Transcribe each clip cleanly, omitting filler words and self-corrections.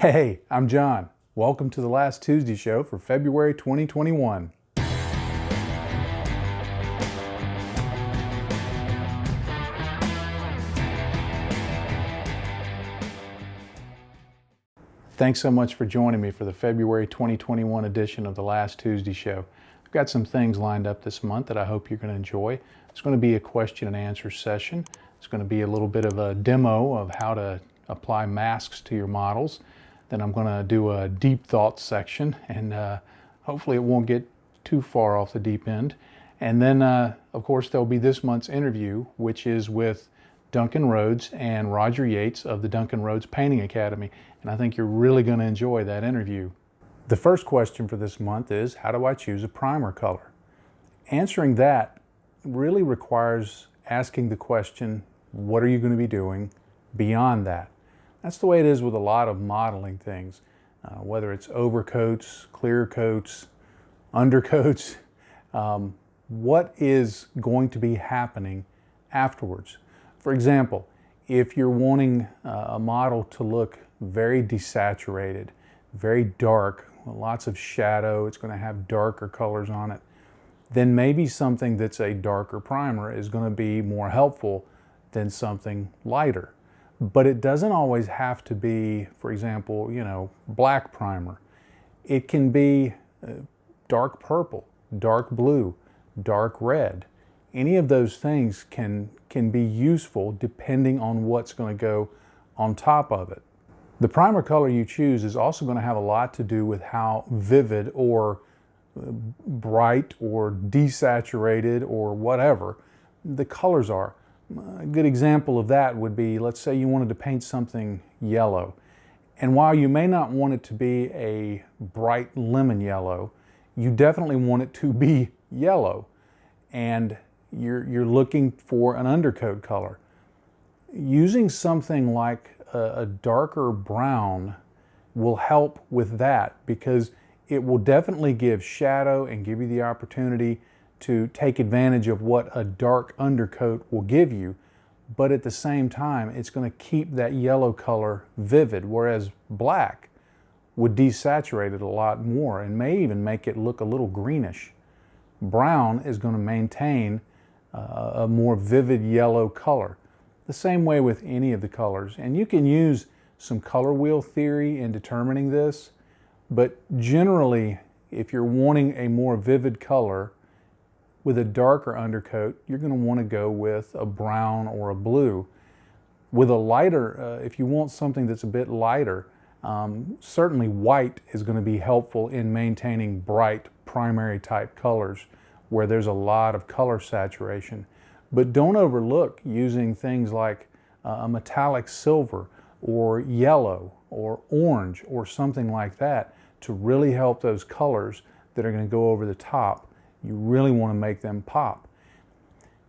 Hey, I'm John. Welcome to the Last Tuesday Show for February 2021. Thanks so much for joining me for the February 2021 edition of the Last Tuesday Show. I've got some things lined up this month that I hope you're going to enjoy. It's going to be a question and answer session. It's going to be a little bit of a demo of how to apply masks to your models. Then I'm going to do a deep thoughts section, and hopefully it won't get too far off the deep end. And then, of course, there'll be this month's interview, which is with Duncan Rhodes and Roger Yates of the Duncan Rhodes Painting Academy. And I think you're really going to enjoy that interview. The first question for this month is, how do I choose a primer color? Answering that really requires asking the question, what are you going to be doing beyond that? That's the way it is with a lot of modeling things, whether it's overcoats, clear coats, undercoats. What is going to be happening afterwards? For example, if you're wanting a model to look very desaturated, very dark, lots of shadow, it's going to have darker colors on it, then maybe something that's a darker primer is going to be more helpful than something lighter. But it doesn't always have to be, for example, black primer. It can be dark purple, dark blue, dark red. Any of those things can be useful depending on what's going to go on top of it. The primer color you choose is also going to have a lot to do with how vivid or bright or desaturated or whatever the colors are. A good example of that would be, let's say you wanted to paint something yellow. And while you may not want it to be a bright lemon yellow, you definitely want it to be yellow. And you're looking for an undercoat color. Using something like a darker brown will help with that, because it will definitely give shadow and give you the opportunity to take advantage of what a dark undercoat will give you, but at the same time it's going to keep that yellow color vivid, whereas black would desaturate it a lot more and may even make it look a little greenish. Brown is going to maintain a more vivid yellow color. The same way with any of the colors. And you can use some color wheel theory in determining this, but generally, if you're wanting a more vivid color with a darker undercoat, you're going to want to go with a brown or a blue. With a lighter, if you want something that's a bit lighter, certainly white is going to be helpful in maintaining bright primary type colors where there's a lot of color saturation. But don't overlook using things like a metallic silver or yellow or orange or something like that to really help those colors that are going to go over the top. You really want to make them pop.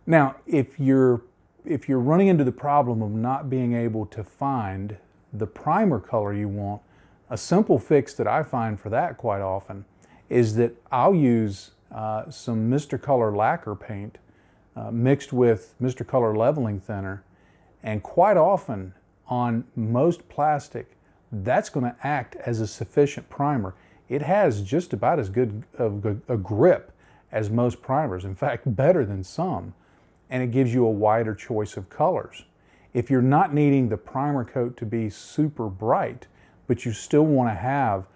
Now, if you're running into the problem of not being able to find the primer color you want, a simple fix that I find for that quite often is that I'll use some Mr. Color lacquer paint mixed with Mr. Color leveling thinner, and quite often on most plastic that's going to act as a sufficient primer. It has just about as good of a grip as most primers, in fact better than some, and it gives you a wider choice of colors. If you're not needing the primer coat to be super bright, but you still want to have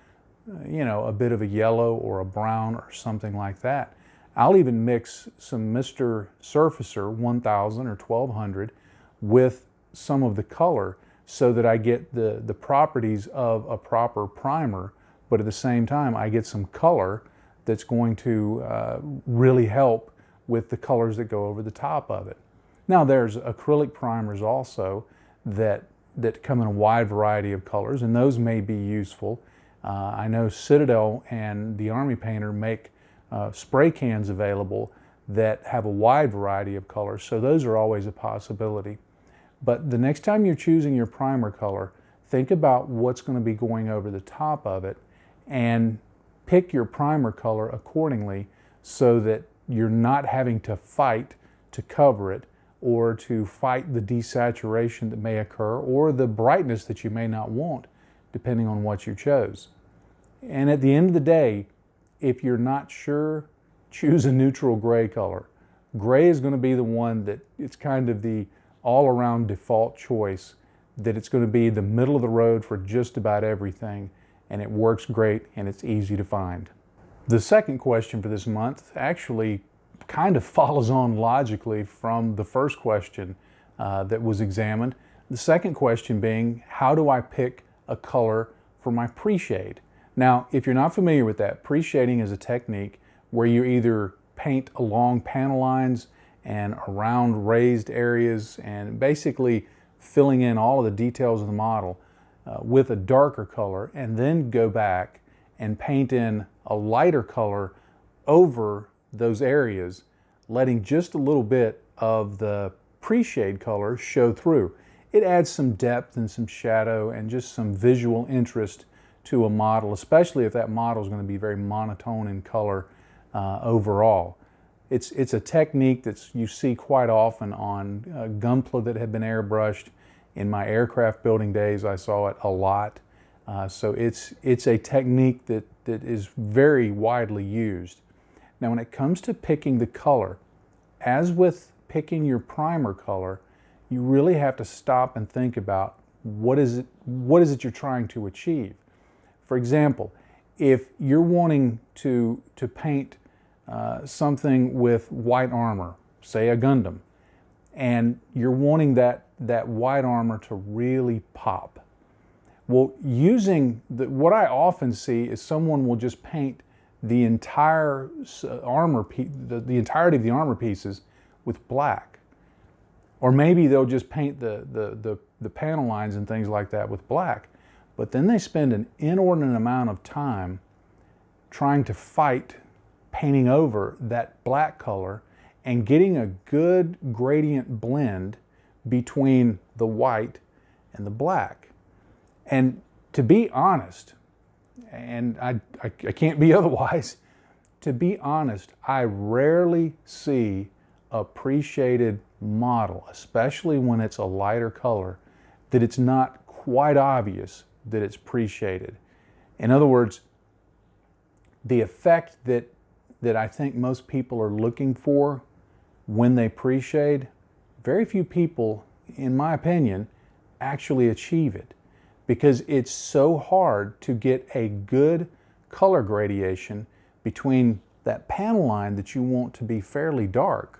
a bit of a yellow or a brown or something like that, I'll even mix some Mr. Surfacer 1000 or 1200 with some of the color so that I get the properties of a proper primer, but at the same time I get some color that's going to really help with the colors that go over the top of it. Now there's acrylic primers also that come in a wide variety of colors, and those may be useful. I know Citadel and the Army Painter make spray cans available that have a wide variety of colors, so those are always a possibility. But the next time you're choosing your primer color, think about what's going to be going over the top of it and pick your primer color accordingly so that you're not having to fight to cover it or to fight the desaturation that may occur or the brightness that you may not want depending on what you chose. And at the end of the day, if you're not sure, choose a neutral gray color. Gray is going to be the one that it's kind of the all-around default choice, that it's going to be the middle of the road for just about everything, and it works great and it's easy to find. The second question for this month actually kind of follows on logically from the first question that was examined. The second question being, how do I pick a color for my pre-shade? Now, if you're not familiar with that, pre-shading is a technique where you either paint along panel lines and around raised areas and basically filling in all of the details of the model with a darker color, and then go back and paint in a lighter color over those areas, letting just a little bit of the pre-shade color show through. It adds some depth and some shadow and just some visual interest to a model, especially if that model is going to be very monotone in color overall. It's a technique that you see quite often on gunpla that have been airbrushed. In my aircraft building days, I saw it a lot. So it's a technique that is very widely used. Now, when it comes to picking the color, as with picking your primer color, you really have to stop and think about what is it you're trying to achieve. For example, if you're wanting to paint something with white armor, say a Gundam, and you're wanting that white armor to really pop. Well, what I often see is someone will just paint the entire the entirety of the armor pieces with black. Or maybe they'll just paint the panel lines and things like that with black. But then they spend an inordinate amount of time trying to fight painting over that black color and getting a good gradient blend between the white and the black. And to be honest, and I can't be otherwise, to be honest, I rarely see a pre-shaded model, especially when it's a lighter color, that it's not quite obvious that it's pre-shaded. In other words, the effect that I think most people are looking for when they pre-shade, very few people, in my opinion, actually achieve it, because it's so hard to get a good color gradation between that panel line that you want to be fairly dark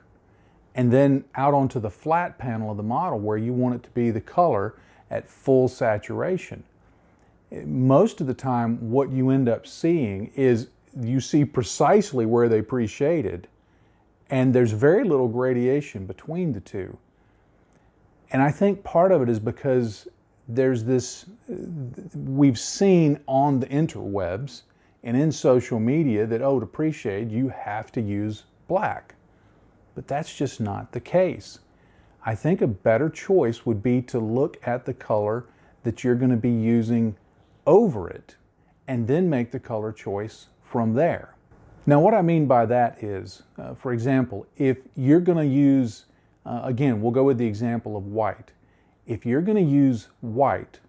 and then out onto the flat panel of the model where you want it to be the color at full saturation. Most of the time, what you end up seeing is you see precisely where they pre-shaded, and there's very little gradation between the two. And I think part of it is because there's this, we've seen on the interwebs and in social media that, oh, to pre-shade, you have to use black. But that's just not the case. I think a better choice would be to look at the color that you're going to be using over it and then make the color choice from there. Now, what I mean by that is, for example, if you're going to use, again, we'll go with the example of white. If you're going to use white,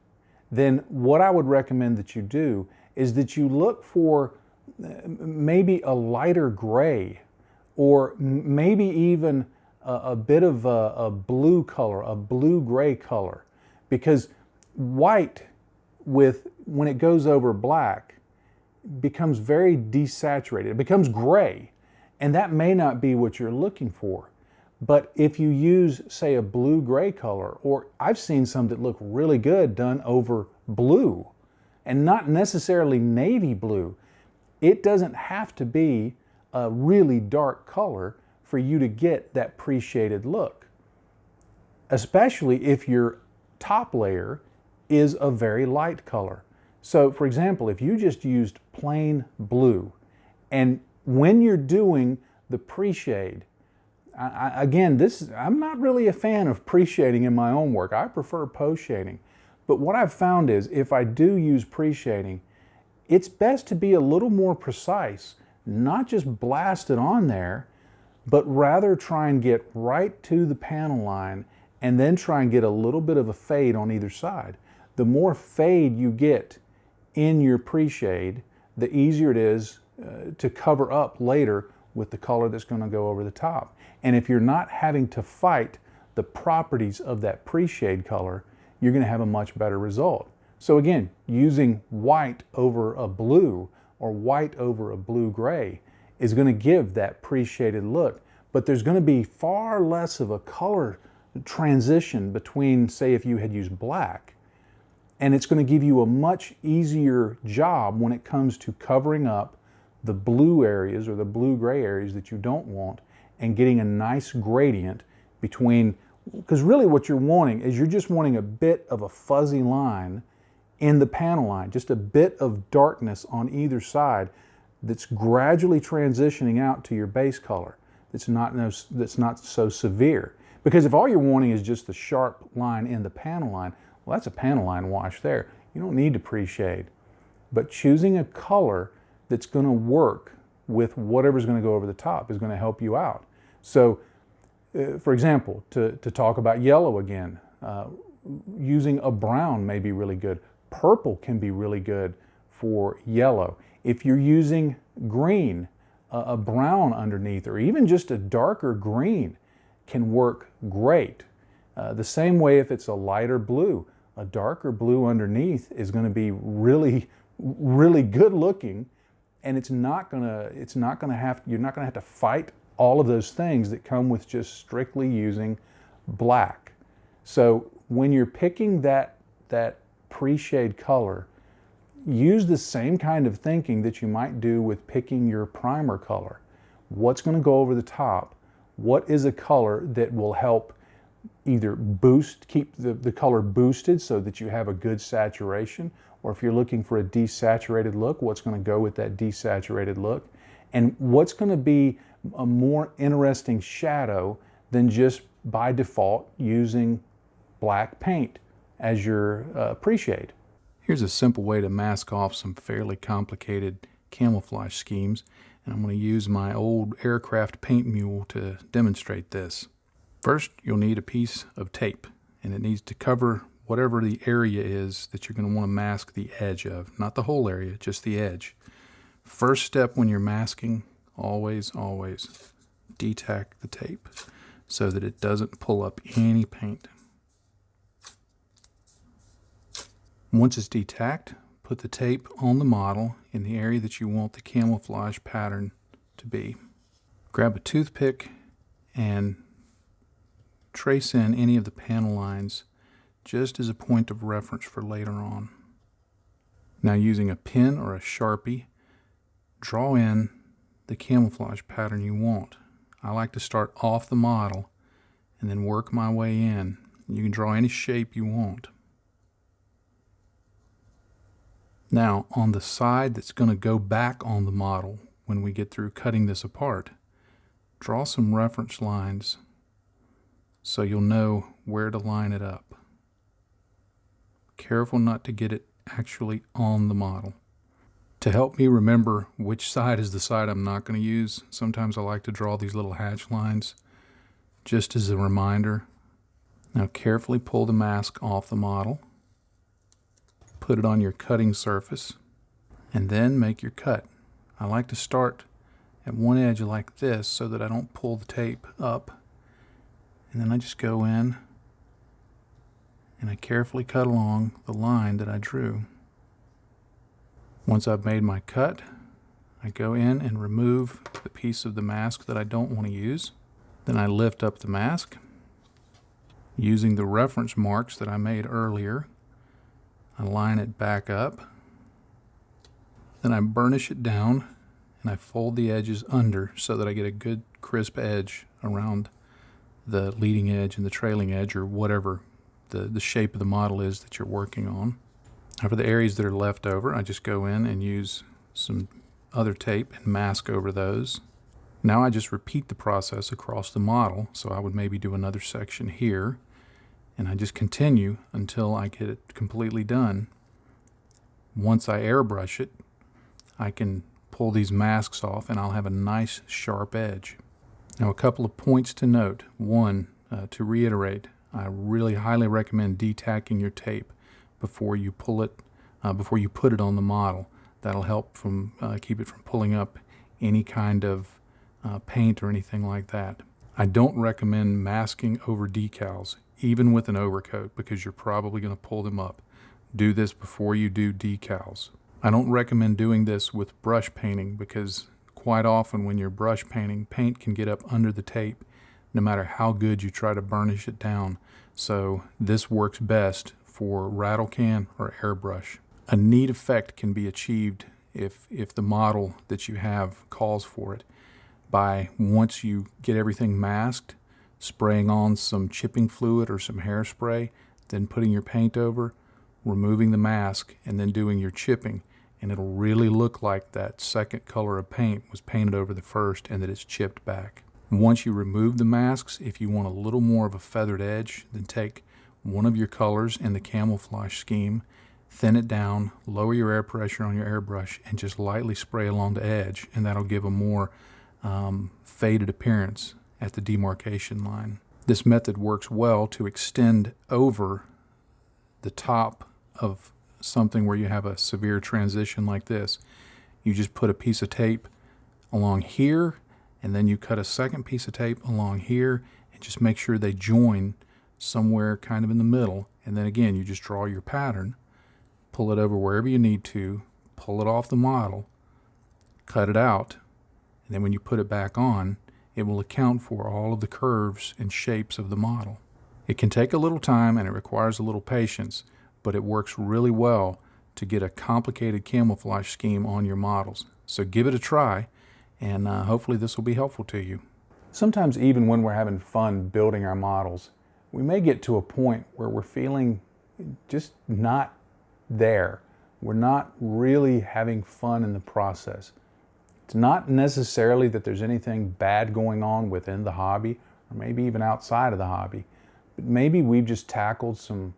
then what I would recommend that you do is that you look for maybe a lighter gray, or maybe even a bit of a blue color, a blue-gray color. Because white, when it goes over black, becomes very desaturated. It becomes gray, and that may not be what you're looking for. But if you use, say, a blue-gray color, or I've seen some that look really good done over blue, and not necessarily navy blue, it doesn't have to be a really dark color for you to get that pre-shaded look, especially if your top layer is a very light color. So, for example, if you just used plain blue, and when you're doing the pre-shade, I'm not really a fan of pre-shading in my own work. I prefer post-shading. But what I've found is if I do use pre-shading, it's best to be a little more precise, not just blast it on there, but rather try and get right to the panel line and then try and get a little bit of a fade on either side. the more fade you get in your pre-shade, the easier it is to cover up later with the color that's going to go over the top. And if you're not having to fight the properties of that pre-shade color, you're going to have a much better result. So again, using white over a blue or white over a blue-gray is going to give that pre-shaded look, but there's going to be far less of a color transition between, say, if you had used black, and it's going to give you a much easier job when it comes to covering up the blue areas or the blue-gray areas that you don't want and getting a nice gradient between, because really what you're wanting is you're just wanting a bit of a fuzzy line in the panel line, just a bit of darkness on either side that's gradually transitioning out to your base color. That's not so severe. Because if all you're wanting is just the sharp line in the panel line, well, that's a panel line wash there. You don't need to pre-shade. But choosing a color that's going to work with whatever's going to go over the top is going to help you out. So, for example, to talk about yellow again, using a brown may be really good. Purple can be really good for yellow. If you're using green, a brown underneath, or even just a darker green can work great. The same way if it's a lighter blue, a darker blue underneath is going to be really, really good looking, and you're not going to have to fight all of those things that come with just strictly using black. So when you're picking that pre-shade color, use the same kind of thinking that you might do with picking your primer color. What's going to go over the top? What is a color that will help either keep the color boosted so that you have a good saturation, or if you're looking for a desaturated look, what's going to go with that desaturated look? And what's going to be a more interesting shadow than just by default using black paint as your pre-shade. Here's a simple way to mask off some fairly complicated camouflage schemes, and I'm going to use my old aircraft paint mule to demonstrate this. First, you'll need a piece of tape, and it needs to cover whatever the area is that you're going to want to mask the edge of. Not the whole area, just the edge. First step when you're masking, always detack the tape so that it doesn't pull up any paint. Once it's detacked, put the tape on the model in the area that you want the camouflage pattern to be. Grab a toothpick and trace in any of the panel lines just as a point of reference for later on. Now, using a pen or a Sharpie, draw in the camouflage pattern you want. I like to start off the model and then work my way in. You can draw any shape you want. Now, on the side that's going to go back on the model when we get through cutting this apart, draw some reference lines so you'll know where to line it up. Careful not to get it actually on the model. To help me remember which side is the side I'm not going to use, sometimes I like to draw these little hatch lines just as a reminder. Now carefully pull the mask off the model. Put it on your cutting surface, and then make your cut. I like to start at one edge like this so that I don't pull the tape up, and then I just go in and I carefully cut along the line that I drew. Once I've made my cut, I go in and remove the piece of the mask that I don't want to use. Then I lift up the mask using the reference marks that I made earlier. I line it back up, then I burnish it down, and I fold the edges under so that I get a good crisp edge around the leading edge and the trailing edge, or whatever the shape of the model is that you're working on. Now for the areas that are left over, I just go in and use some other tape and mask over those. Now I just repeat the process across the model, so I would maybe do another section here, and I just continue until I get it completely done. Once I airbrush it, I can pull these masks off and I'll have a nice sharp edge. Now a couple of points to note. One, to reiterate, I really highly recommend detacking your tape before you pull it, before you put it on the model. That'll help from keep it from pulling up any kind of paint or anything like that. I don't recommend masking over decals, even with an overcoat, because you're probably going to pull them up. Do this before you do decals. I don't recommend doing this with brush painting, because quite often when you're brush painting, paint can get up under the tape no matter how good you try to burnish it down. So this works best for rattle can or airbrush. A neat effect can be achieved if the model that you have calls for it by, once you get everything masked, spraying on some chipping fluid or some hairspray, then putting your paint over, removing the mask, and then doing your chipping. And it'll really look like that second color of paint was painted over the first and that it's chipped back. Once you remove the masks, if you want a little more of a feathered edge, then take one of your colors in the camouflage scheme, thin it down, lower your air pressure on your airbrush, and just lightly spray along the edge, and that'll give a more faded appearance at the demarcation line. This method works well to extend over the top of something where you have a severe transition like this. You just put a piece of tape along here, and then you cut a second piece of tape along here, and just make sure they join somewhere kind of in the middle. And then again, you just draw your pattern, pull it over wherever you need to, pull it off the model, cut it out, and then when you put it back on, it will account for all of the curves and shapes of the model. It can take a little time and it requires a little patience, but it works really well to get a complicated camouflage scheme on your models. So give it a try, and hopefully this will be helpful to you. Sometimes even when we're having fun building our models, we may get to a point where we're feeling just not there. We're not really having fun in the process. It's not necessarily that there's anything bad going on within the hobby, or maybe even outside of the hobby, but maybe we've just tackled some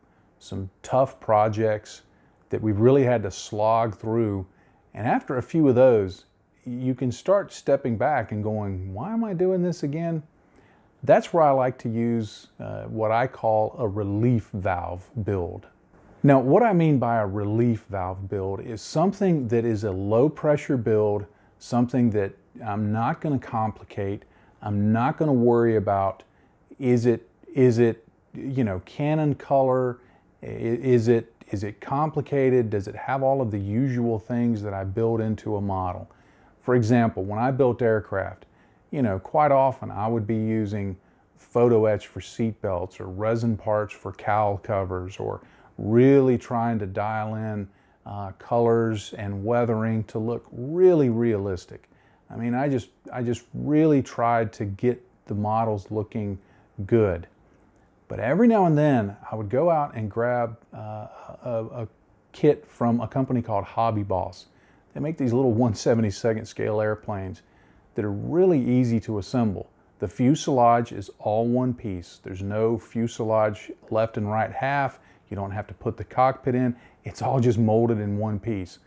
tough projects that we've really had to slog through, and after a few of those, you can start stepping back and going, why am I doing this again? That's where I like to use what I call a relief valve build. Now, what I mean by a relief valve build is something that is a low pressure build, something that I'm not going to complicate. I'm not going to worry about, is it Canon color? Is it complicated? Does it have all of the usual things that I build into a model? For example, when I built aircraft, quite often I would be using photo etch for seat belts or resin parts for cowl covers, or really trying to dial in colors and weathering to look really realistic. I mean, I just really tried to get the models looking good. But every now and then I would go out and grab a kit from a company called Hobby Boss. They make these little 1/72 scale airplanes that are really easy to assemble. The fuselage is all one piece. There's no fuselage left and right half. You don't have to put the cockpit in. It's all just molded in one piece.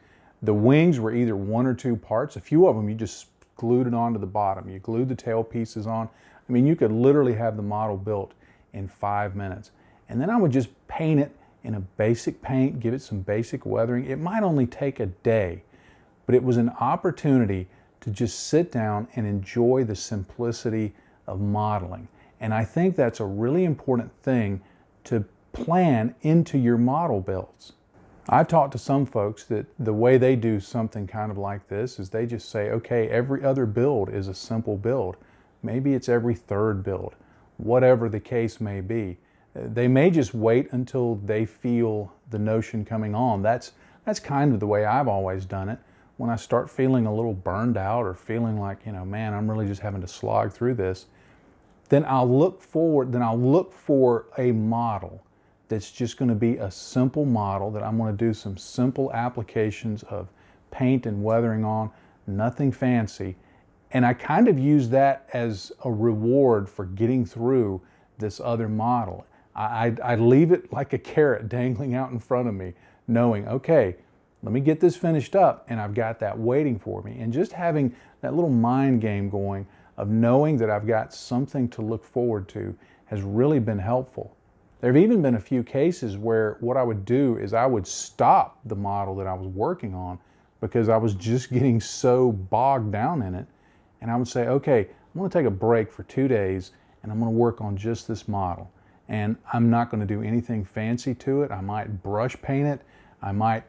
The wings were either one or two parts. A few of them you just glued it onto the bottom. You glued the tail pieces on. I mean, you could literally have the model built in 5 minutes. And then I would just paint it in a basic paint, give it some basic weathering. It might only take a day, but it was an opportunity to just sit down and enjoy the simplicity of modeling. And I think that's a really important thing to plan into your model builds. I've talked to some folks that the way they do something kind of like this is they just say, okay, every other build is a simple build. Maybe it's every third build, whatever the case may be. They may just wait until they feel the notion coming on. That's kind of the way I've always done it. When I start feeling a little burned out or feeling like, man, I'm really just having to slog through this, then I'll look for a model that's just going to be a simple model that I'm going to do some simple applications of paint and weathering on, nothing fancy. And I kind of use that as a reward for getting through this other model. I leave it like a carrot dangling out in front of me, knowing, okay, let me get this finished up, and I've got that waiting for me. And just having that little mind game going of knowing that I've got something to look forward to has really been helpful. There have even been a few cases where what I would do is I would stop the model that I was working on because I was just getting so bogged down in it. And I would say, okay, I'm going to take a break for 2 days and I'm going to work on just this model. And I'm not going to do anything fancy to it. I might brush paint it. I might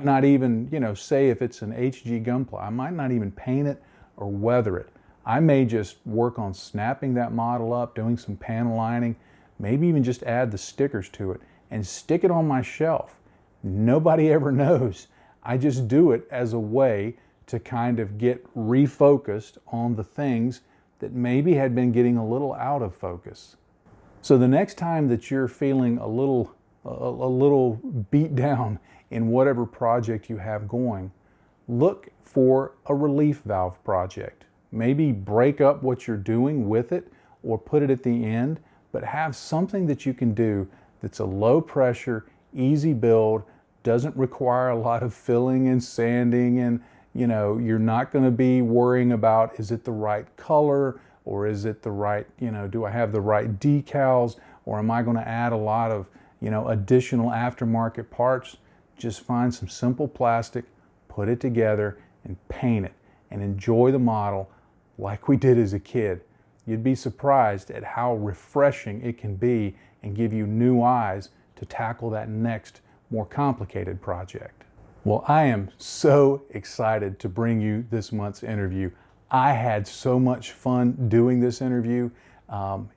not even, say if it's an HG gunpla, I might not even paint it or weather it. I may just work on snapping that model up, doing some panel lining, maybe even just add the stickers to it and stick it on my shelf. Nobody ever knows. I just do it as a way to kind of get refocused on the things that maybe had been getting a little out of focus. So the next time that you're feeling a little beat down in whatever project you have going, look for a relief valve project. Maybe break up what you're doing with it or put it at the end, but have something that you can do that's a low pressure, easy build, doesn't require a lot of filling and sanding, and you're not going to be worrying about, is it the right color, or is it the right, do I have the right decals, or am I going to add a lot of additional aftermarket parts? Just find some simple plastic, put it together and paint it and enjoy the model like we did as a kid. You'd be surprised at how refreshing it can be and give you new eyes to tackle that next, more complicated project. Well, I am so excited to bring you this month's interview. I had so much fun doing this interview.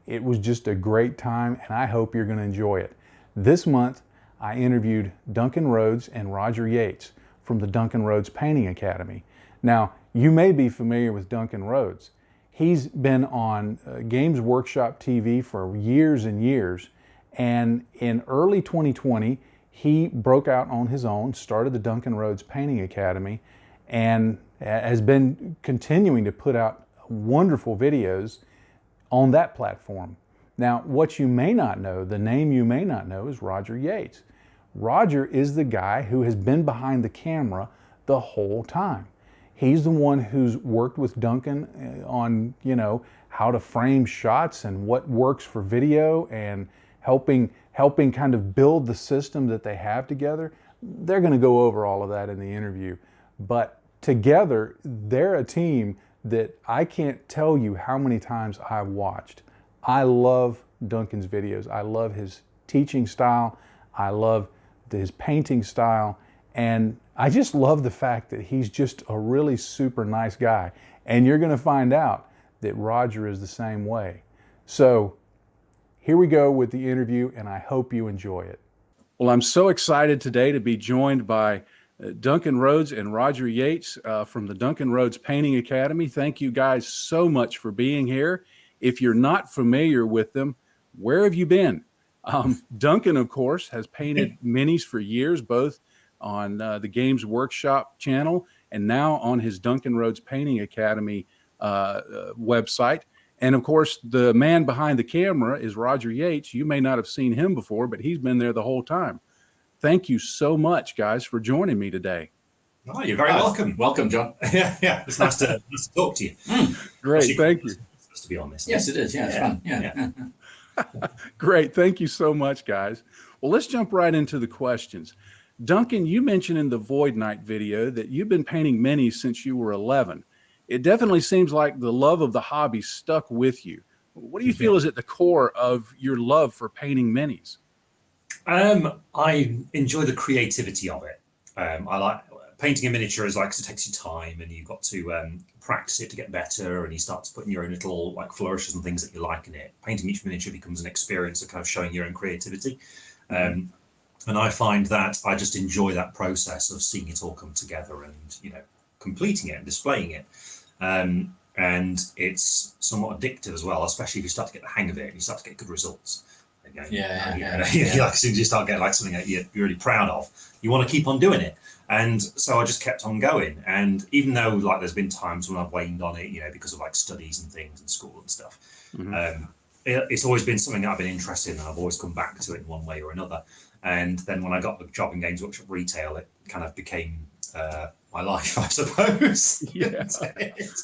It was just a great time, and I hope you're going to enjoy it. This month, I interviewed Duncan Rhodes and Roger Yates from the Duncan Rhodes Painting Academy. Now, you may be familiar with Duncan Rhodes. He's been on Games Workshop TV for years and years, and in early 2020, he broke out on his own, started the Duncan Rhodes Painting Academy, and has been continuing to put out wonderful videos on that platform. Now, what you may not know, the name you may not know, is Roger Yates. Roger is the guy who has been behind the camera the whole time. He's the one who's worked with Duncan on, how to frame shots and what works for video, and helping kind of build the system that they have together. They're going to go over all of that in the interview. But together, they're a team that I can't tell you how many times I've watched. I love Duncan's videos. I love his teaching style. I love his painting style. And I just love the fact that he's just a really super nice guy. And you're going to find out that Roger is the same way. So here we go with the interview, and I hope you enjoy it. Well, I'm so excited today to be joined by Duncan Rhodes and Roger Yates from the Duncan Rhodes Painting Academy. Thank you guys so much for being here. If you're not familiar with them, where have you been? Duncan, of course, has painted minis for years, both on the Games Workshop channel and now on his Duncan Rhodes Painting Academy website. And of course, the man behind the camera is Roger Yates. You may not have seen him before, but he's been there the whole time. Thank you so much, guys, for joining me today. Oh, you're very welcome. Welcome, John. Yeah. It's nice to talk to you. Great, thank you. To be honest. Yes, it is. Yeah, it's fun. Yeah. Great. Thank you so much, guys. Well, let's jump right into the questions. Duncan, you mentioned in the Void Night video that you've been painting minis since you were 11. It definitely seems like the love of the hobby stuck with you. What do you feel is at the core of your love for painting minis? I enjoy the creativity of it. I like painting a miniature is like, it takes you time, and you've got to practice it to get better, and you start to put in your own little like flourishes and things that you like in it. Painting each miniature becomes an experience of kind of showing your own creativity. And I find that I just enjoy that process of seeing it all come together and, completing it and displaying it. And it's somewhat addictive as well, especially if you start to get the hang of it and you start to get good results. Like as soon as you start getting like something that you're really proud of, you want to keep on doing it. And so I just kept on going. And even though like there's been times when I've waned on it, because of like studies and things and school and stuff, it's always been something that I've been interested in, and I've always come back to it in one way or another. And then when I got the job in Games Workshop Retail, it kind of became my life, I suppose. Yeah.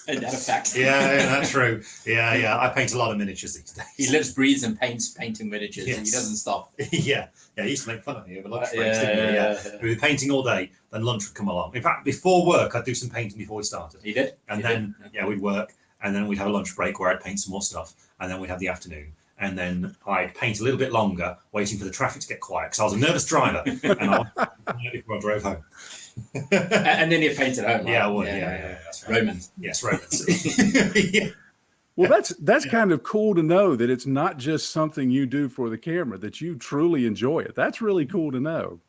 And that a fact. Yeah, that's true. Yeah. I paint a lot of miniatures these days. He lives, breathes, and painting miniatures. Yes. And he doesn't stop. Yeah. He used to make fun of me over lunch breaks, didn't he? Yeah. We'd be painting all day, then lunch would come along. In fact, before work, I'd do some painting before we started. He did? And then we'd work, and then we'd have a lunch break where I'd paint some more stuff, and then we'd have the afternoon. And then I'd paint a little bit longer, waiting for the traffic to get quiet, because I was a nervous driver, and before I drove home. And then you painted home. Right? Yeah, I would. Yeah. That's right. Romans. Yes, Romans. Yeah. Well, that's kind of cool to know that it's not just something you do for the camera, that you truly enjoy it. That's really cool to know.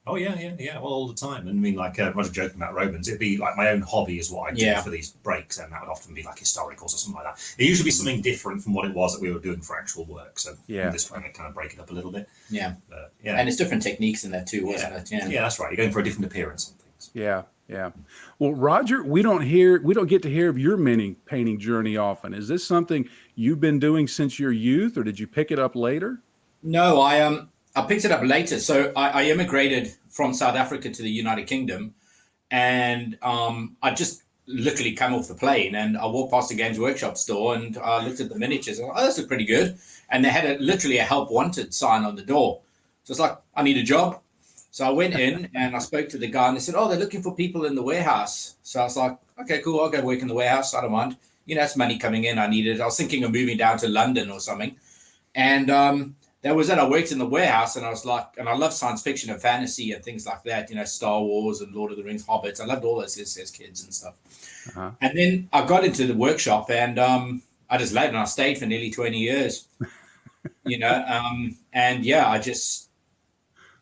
Oh yeah. Well, all the time. And I mean, like I was joking about Romans. It'd be like my own hobby is what I do for these breaks, and that would often be like historicals or something like that. It usually be something different from what it was that we were doing for actual work. So this way I kind of break it up a little bit. Yeah. And it's different techniques in that too, wasn't it? Yeah, that's right. You're going for a different appearance on things. Yeah. Well, Roger, we don't get to hear of your painting journey often. Is this something you've been doing since your youth, or did you pick it up later? No, I picked it up later. So I immigrated from South Africa to the United Kingdom, and I just literally come off the plane, and I walked past the Games Workshop store, and I looked at the miniatures, and I thought, oh, this is pretty good. And they had literally a help wanted sign on the door. So it's like, I need a job. So I went in and I spoke to the guy, and they said, oh, they're looking for people in the warehouse. So I was like, okay, cool. I'll go work in the warehouse. I don't mind. That's money coming in. I needed. I was thinking of moving down to London or something. And that was it. I worked in the warehouse, and I was like, and I love science fiction and fantasy and things like that. Star Wars and Lord of the Rings, Hobbits. I loved all those as kids and stuff. Uh-huh. And then I got into the workshop, and I just loved it. And I stayed for nearly 20 years. I just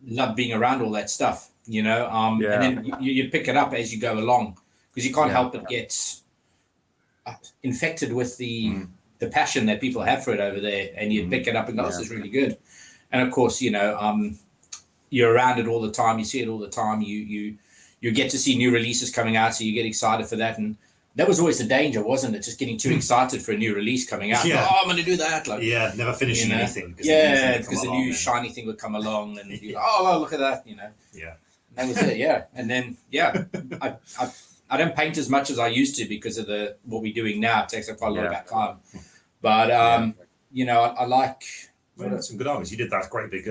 love being around all that stuff, and then you pick it up as you go along, because you can't help but get infected with the passion that people have for it over there, and you pick it up and go, this is really good. And of course, you're around it all the time, you see it all the time, you get to see new releases coming out, so you get excited for that. And that was always the danger, wasn't it? Just getting too excited for a new release coming out. Yeah. Oh, I'm going to do that. Never finishing anything. Because the new shiny thing would come along, and you're like, oh, look at that, Yeah. That was it, And then, I don't paint as much as I used to because of what we're doing now. It takes up quite a lot of that time. But, I like... Well, some good armies. You did that great big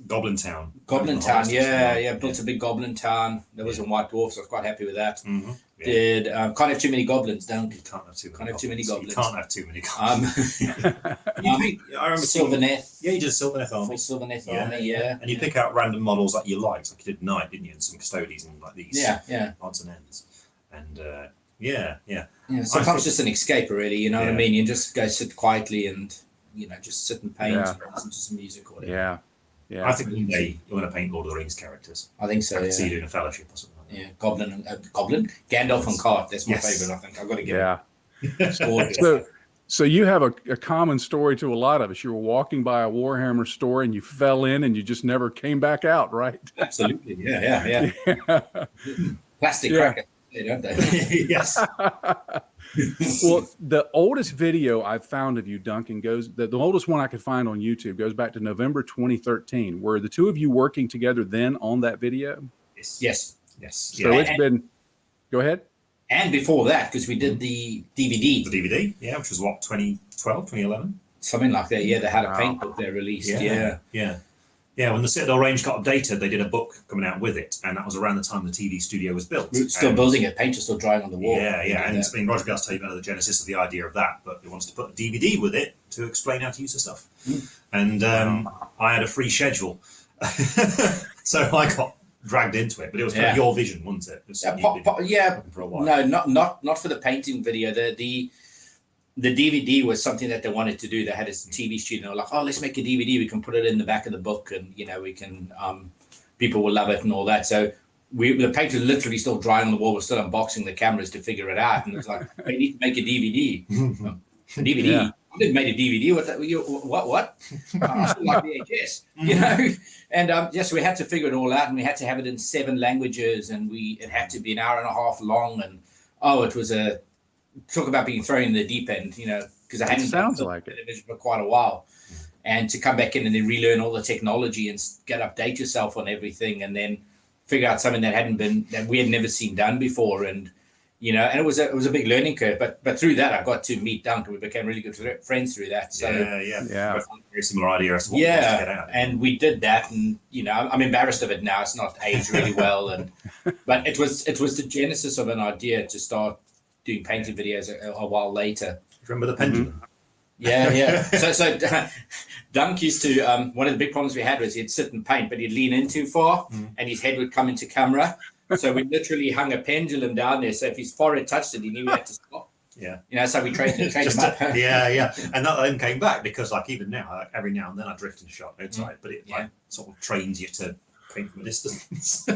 Goblin Town. Goblin Town, built a big Goblin Town. There was a White Dwarf, so I was quite happy with that. Mm-hmm. Did can't have too many goblins, don't you? Can't have too many goblins. You can't have too many goblins. I remember Sylvaneth. Yeah, you did a Sylvaneth army. Full Sylvaneth army, And you pick out random models that you liked, like you did Knight, didn't you? And some Custodies and like these. Yeah. Odds and ends. And sometimes just an escape, really. You know what I mean? You just go sit quietly and just sit and paint and listen to some music or whatever. Yeah. I think one day you're going to paint Lord of the Rings characters. I think so. I can see you doing a fellowship or something. Yeah, Goblin, Gandalf and Cart. That's my favorite. I think I've got to get it. So you have a common story to a lot of us. You were walking by a Warhammer store and you fell in and you just never came back out, right? Absolutely. Yeah. Plastic cracker, don't they? Yes. Well, the oldest video I've found of you, Duncan, the oldest one I could find on YouTube goes back to November 2013. Were the two of you working together then on that video? Yes. So it's been, go ahead. And before that, because we did the DVD. The DVD, which was what, 2012, 2011? Something like that, They had a paint book they released, Yeah, when the Citadel range got updated, they did a book coming out with it, and that was around the time the TV studio was built. We were still building it, paint was still drying on the wall. And I mean, Roger Yates told you about the genesis of the idea of that, but he wanted to put a DVD with it to explain how to use the stuff. And I had a free schedule, so I got dragged into it, but it was kind of your vision, wasn't it? For a while. No, not for the painting video. The DVD was something that they wanted to do. They had a TV studio. They were like, oh, let's make a DVD. We can put it in the back of the book, and we can people will love it and all that. So the paint was literally still drying on the wall. We're still unboxing the cameras to figure it out, and it's like, we need to make a DVD. A DVD. Yeah. I didn't make a DVD. What? I still like VHS, And yes, we had to figure it all out, and we had to have it in 7 languages, and it had to be an hour and a half long, and it was talk about being thrown in the deep end, because I hadn't done television for quite a while, and to come back in and then relearn all the technology and update yourself on everything, and then figure out something that we had never seen done before. And, you know, and it was a big learning curve, but through that, I got to meet Duncan. We became really good friends through that. So yeah. Very similar idea as to what we wanted to get out. And we did that, and you know, I'm embarrassed of it now. It's not aged really well, but it was the genesis of an idea to start doing painting videos a while later. Remember the pendulum? Yeah. So Dunk used to. One of the big problems we had was he'd sit and paint, but he'd lean in too far, and his head would come into camera. So we literally hung a pendulum down there. So if his forehead touched it, he knew he had to stop. Yeah. You know, so we trained him up. Yeah. And that then came back because, like, even now, like, every now and then I drift in a shot outside, but it like sort of trains you to paint from a distance.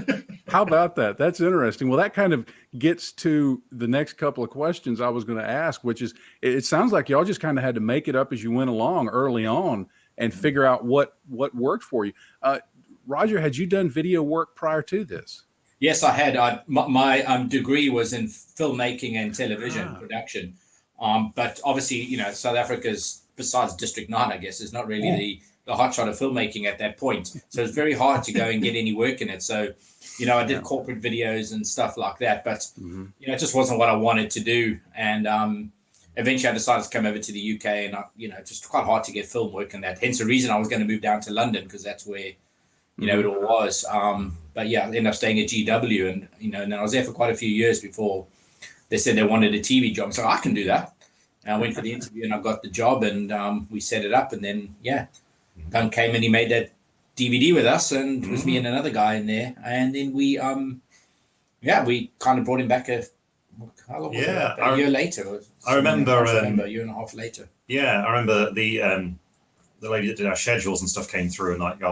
How about that? That's interesting. Well, that kind of gets to the next couple of questions I was going to ask, which is, it sounds like y'all just kind of had to make it up as you went along early on and figure out what worked for you. Roger, had you done video work prior to this? Yes, I had. My degree was in filmmaking and television production. But obviously, you know, South Africa's, besides District 9, I guess, is not really the hotshot of filmmaking at that point. So it's very hard to go and get any work in it. So, you know, I did corporate videos and stuff like that. But, you know, it just wasn't what I wanted to do. And eventually I decided to come over to the UK, and, you know, just quite hard to get film work in that. Hence the reason I was going to move down to London, because that's where, you know, it all was. But yeah, I ended up staying at GW, and, you know, and I was there for quite a few years before they said they wanted a TV job. So I can do that. And I went for the interview and I got the job, and we set it up. And then, Duncan came and he made that DVD with us, and it was me and another guy in there. And then we kind of brought him back how long was it? A year later. I remember a year and a half later. Yeah, I remember the lady that did our schedules and stuff came through, and like,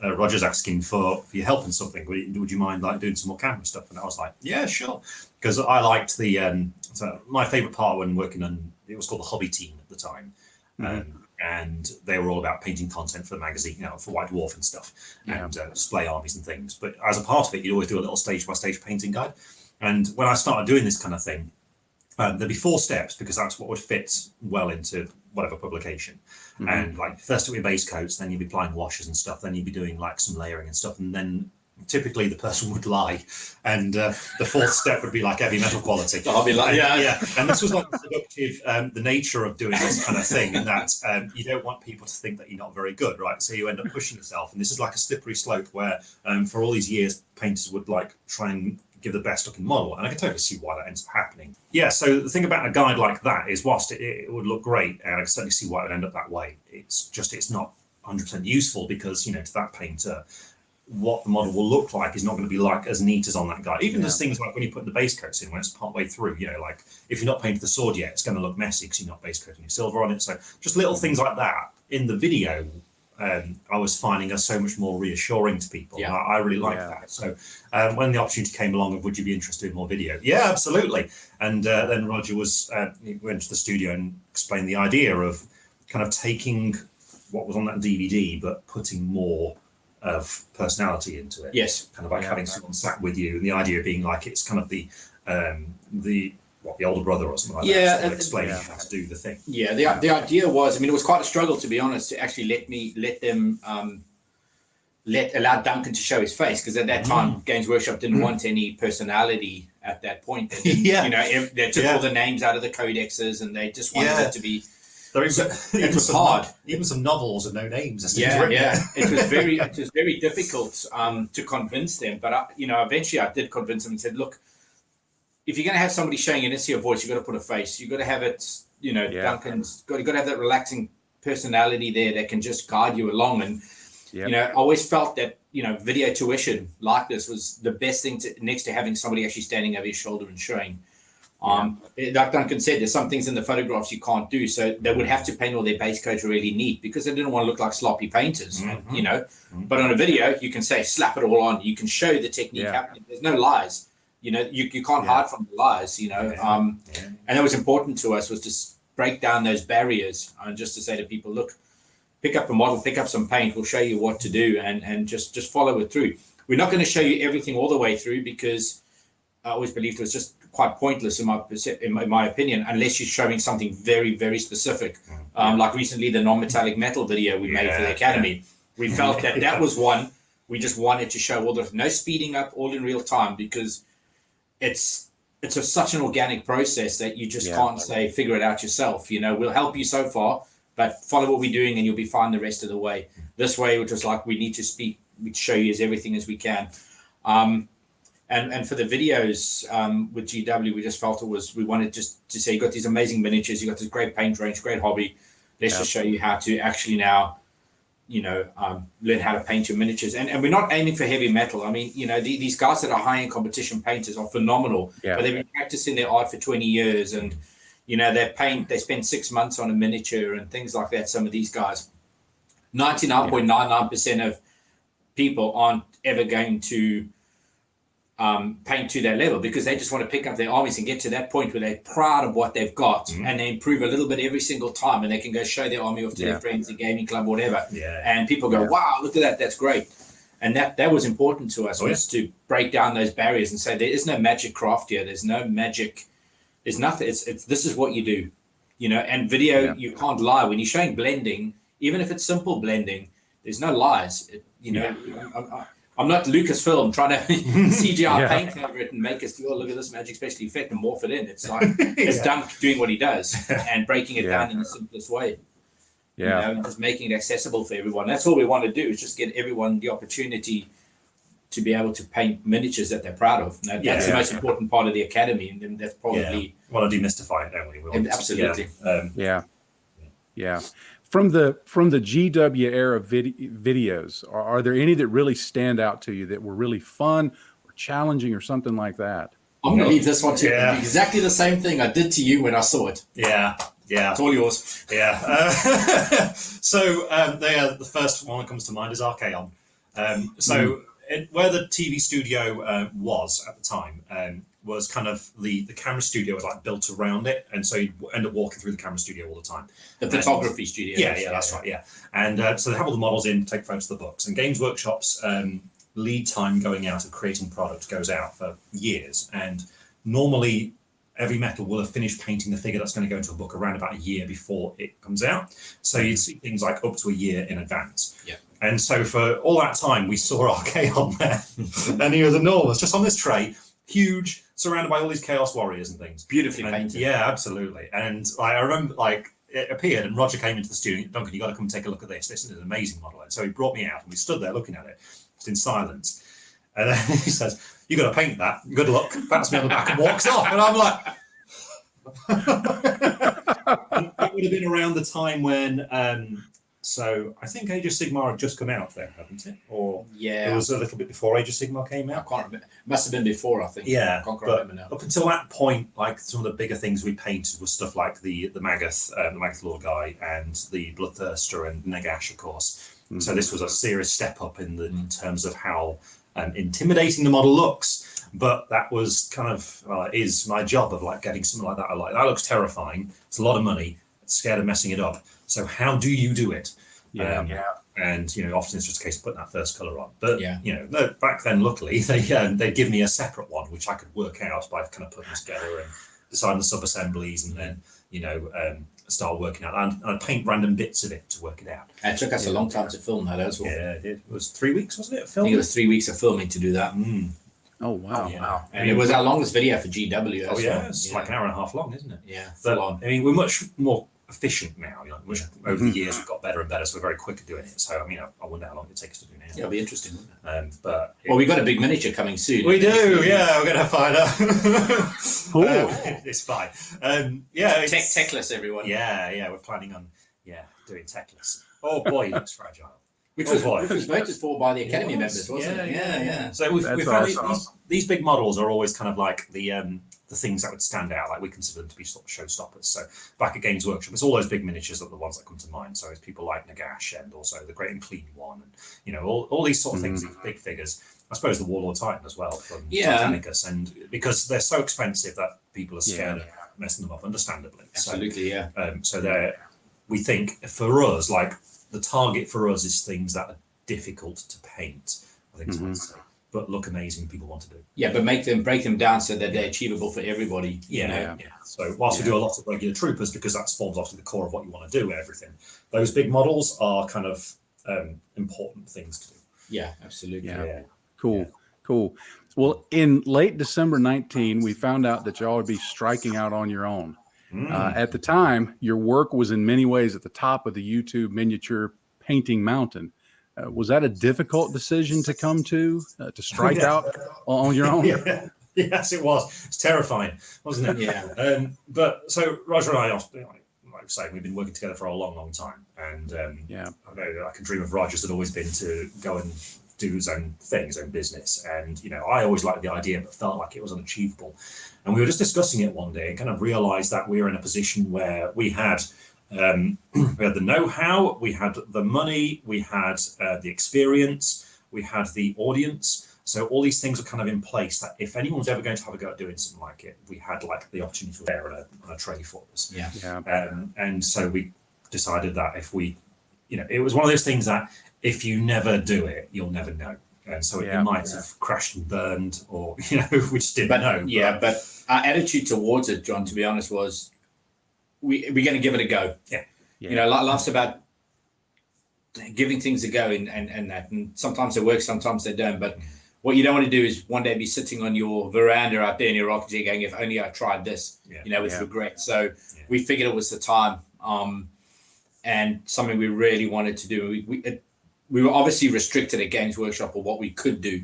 Roger's asking for your help in something. Would you mind like doing some more camera stuff? And I was like, yeah, sure, because I liked the so my favorite part when working on, it was called the hobby team at the time, and they were all about painting content for the magazine, you know, for White Dwarf and stuff, and display armies and things. But as a part of it, you'd always do a little stage by stage painting guide. And when I started doing this kind of thing, there'd be 4 steps, because that's what would fit well into whatever publication. And like, first it would be base coats, then you'd be applying washes and stuff, then you'd be doing like some layering and stuff, and then typically the person would lie, and the 4th step would be like heavy metal quality. I'll be like, And this was like productive, the nature of doing this kind of thing, in that you don't want people to think that you're not very good, right? So you end up pushing yourself, and this is like a slippery slope where for all these years painters would like try and give the best looking model, and I can totally see why that ends up happening. Yeah, so the thing about a guide like that is, whilst it would look great, and I can certainly see why it would end up that way, it's not 100% useful, because, you know, to that painter, what the model will look like is not going to be like as neat as on that guide. Even just things like when you put the base coats in, when it's part way through, you know, like if you're not painted the sword yet, it's going to look messy because you're not base coating your silver on it. So just little things like that in the video, I was finding are so much more reassuring to people. Yeah. I really like that. So when the opportunity came along of, would you be interested in more video? Yeah, absolutely. And then Roger he went to the studio and explained the idea of kind of taking what was on that DVD, but putting more of personality into it. Yes. Kind of like having someone sat with you, and the idea being like, it's kind of the older brother or something like that, sort of explaining how to do the thing. Yeah, the idea was, I mean, it was quite a struggle, to be honest, to actually allow Duncan to show his face, because at that time Games Workshop didn't want any personality at that point. You know, they took all the names out of the codexes, and they just wanted it to be. It was hard. Even some novels and no names. It was very difficult to convince them. But eventually I did convince them and said, look, if you're going to have somebody showing you, let's see a voice, you've got to put a face. You've got to have it. You know, Duncan's you've got to have that relaxing personality there that can just guide you along. And you know, I always felt that, you know, video tuition like this was the best thing next to having somebody actually standing over your shoulder and showing. Like Duncan said, there's some things in the photographs you can't do, so they would have to paint all their base coats really neat, because they didn't want to look like sloppy painters, you know. But on a video, you can say slap it all on. You can show the technique happening. There's no lies, you know. You can't hide from the lies, you know. And that was important to us, was to break down those barriers, and just to say to people, look, pick up a model, pick up some paint. We'll show you what to do, and just follow it through. We're not going to show you everything all the way through, because I always believed it was just quite pointless in my opinion, unless you're showing something very, very specific. Like recently, the non-metallic metal video we made for the Academy. We felt that was one We just wanted to show all the no speeding up, all in real time, because it's such an organic process that you just can't say figure it out yourself. You know, we'll help you so far, but follow what we're doing and you'll be fine the rest of the way. This way, which was like we need to speak, we show you as everything as we can. And for the videos with GW, we just felt we wanted just to say, you got these amazing miniatures, you got this great paint range, great hobby. Let's just show you how to actually now, you know, learn how to paint your miniatures. And we're not aiming for heavy metal. I mean, you know, these guys that are high-end competition painters are phenomenal, but they've been practicing their art for 20 years. And, you know, they spend 6 months on a miniature and things like that. Some of these guys, 99.99% of people aren't ever going to paint to that level, because they just want to pick up their armies and get to that point where they're proud of what they've got, and they improve a little bit every single time, and they can go show their army off to their friends, the gaming club, whatever. And people go, wow, look at that, that's great. And that was important to us, was to break down those barriers and say there is no magic craft here, there's no magic, there's nothing, it's this is what you do, you know. And video, you can't lie when you're showing blending, even if it's simple blending, there's no lies, you know. I'm not Lucasfilm trying to CGI paint over it and make us do, oh, look at this magic special effect and morph it in. It's like, it's Dunk doing what he does and breaking it down in the simplest way. You know, and just making it accessible for everyone. That's all we want to do, is just get everyone the opportunity to be able to paint miniatures that they're proud of. And that's the most important part of the academy. And that's probably... Well, to demystify it, don't we? Absolutely. From the GW era videos, are there any that really stand out to you that were really fun or challenging or something like that? I'm going to leave this one to you. Exactly the same thing I did to you when I saw it. It's all yours. So the first one that comes to mind is Archaon. Where the TV studio was at the time, was kind of the camera studio was like built around it, and so you'd end up walking through the camera studio all the time. The photography studio. That's right. And so they have all the models in, take photos of the books, and Games Workshop's lead time going out of creating product goes out for years, and normally every metal will have finished painting the figure that's going to go into a book around about a year before it comes out. So you'd see things like up to a year in advance. And so for all that time, we saw Archaon there, and he was enormous, just on this tray, huge, surrounded by all these Chaos Warriors and things. Beautifully painted. Yeah, absolutely. And I remember, it appeared, and Roger came into the studio. Duncan, you got to come take a look at this. This is an amazing model. And so he brought me out, and we stood there looking at it, just in silence. And then he says, "You got to paint that. Good luck." Pats me on the back and walks off. And I'm like, it would have been around the time when. So I think Age of Sigmar had just come out then, hadn't it? Or it was a little bit before Age of Sigmar came out. I can't remember. Must have been before, I think. Yeah, I can't remember now. Up until that point, like some of the bigger things we painted was stuff like the Magath, the Magath Lord guy, and the Bloodthirster and Nagash, of course. So this was a serious step up in terms of how intimidating the model looks. But that was kind of it is my job of getting something like that. That looks terrifying. It's a lot of money. It's scared of messing it up. So how do you do it? And often it's just a case of putting that first color on. But back then, luckily, they'd give me a separate one which I could work out by kind of putting together and deciding the sub assemblies, and then start working out. And I'd paint random bits of it to work it out. It took us a long time to film that as well. Yeah, it did. It was 3 weeks, wasn't it? I think it was 3 weeks of filming to do that. Oh wow! Wow! And it was our longest video for GW. Oh yeah, it's like an hour and a half long, isn't it? Yeah, but full on. I mean, we're much more efficient now. Over the years, we've got better and better, so we're very quick at doing it. So I mean, I wonder how long it takes to do now. Yeah, it'll be interesting. But we got a big miniature coming soon. We do. Yeah, we're going to find out. It's fine. Techless, everyone. Yeah, we're planning on doing techless. Oh boy, he looks fragile. Which was voted for by the Academy members, wasn't it? Yeah. So we've found these big models are always kind of like the things that would stand out. Like we consider them to be sort of showstoppers. So back at Games Workshop, it's all those big miniatures that are the ones that come to mind. So it's people like Nagash and also the Great and Clean One, and all these sort of things, these big figures. I suppose the Warlord Titan as well from Titanicus, and because they're so expensive that people are scared of messing them up, understandably. Absolutely, So we think for us, the target for us is things that are difficult to paint, I think is what I'd say, but look amazing, people want to do. Yeah, but break them down so that they're achievable for everybody. So whilst we do a lot of regular troopers, because that forms obviously the core of what you want to do and everything, those big models are kind of important things to do. Yeah, absolutely. Yeah. Cool. Well, in late December 19, we found out that y'all would be striking out on your own. At the time, your work was in many ways at the top of the YouTube miniature painting mountain. Was that a difficult decision to come to strike out on your own? Yeah. Yes, it was. It's terrifying, wasn't it? Yeah. But so Roger and I, like I was saying, we've been working together for a long, long time, and I know like a dream of Roger's had always been to go and do his own thing, his own business, and I always liked the idea, but felt like it was unachievable. And we were just discussing it one day, and kind of realised that we were in a position where we had the know-how, we had the money, we had the experience, we had the audience. So all these things are kind of in place that if anyone's ever going to have a go at doing something like it, we had like the opportunity there on a tray for us. And so we decided that if we, it was one of those things that if you never do it, you'll never know. And so it might have crashed and burned, or we just didn't know. But our attitude towards it, John, to be honest, was we're going to give it a go. Life's about giving things a go, and that. And sometimes they work, sometimes they don't. But what you don't want to do is one day be sitting on your veranda out there in your rocking chair going, if only I tried this, with regret. So we figured it was the time, and something we really wanted to do. We were obviously restricted at Games Workshop or what we could do.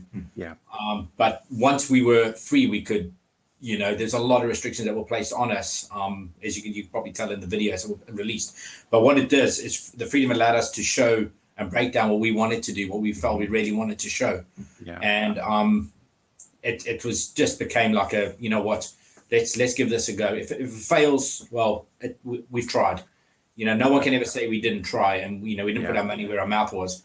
But once we were free, we could, there's a lot of restrictions that were placed on us, as you can probably tell in the videos that were released. But what it does is the freedom allowed us to show and break down what we wanted to do, what we felt we really wanted to show. And it was just became like a, let's give this a go. If it fails, well, we've tried. No one can ever say we didn't try, and we didn't put our money where our mouth was.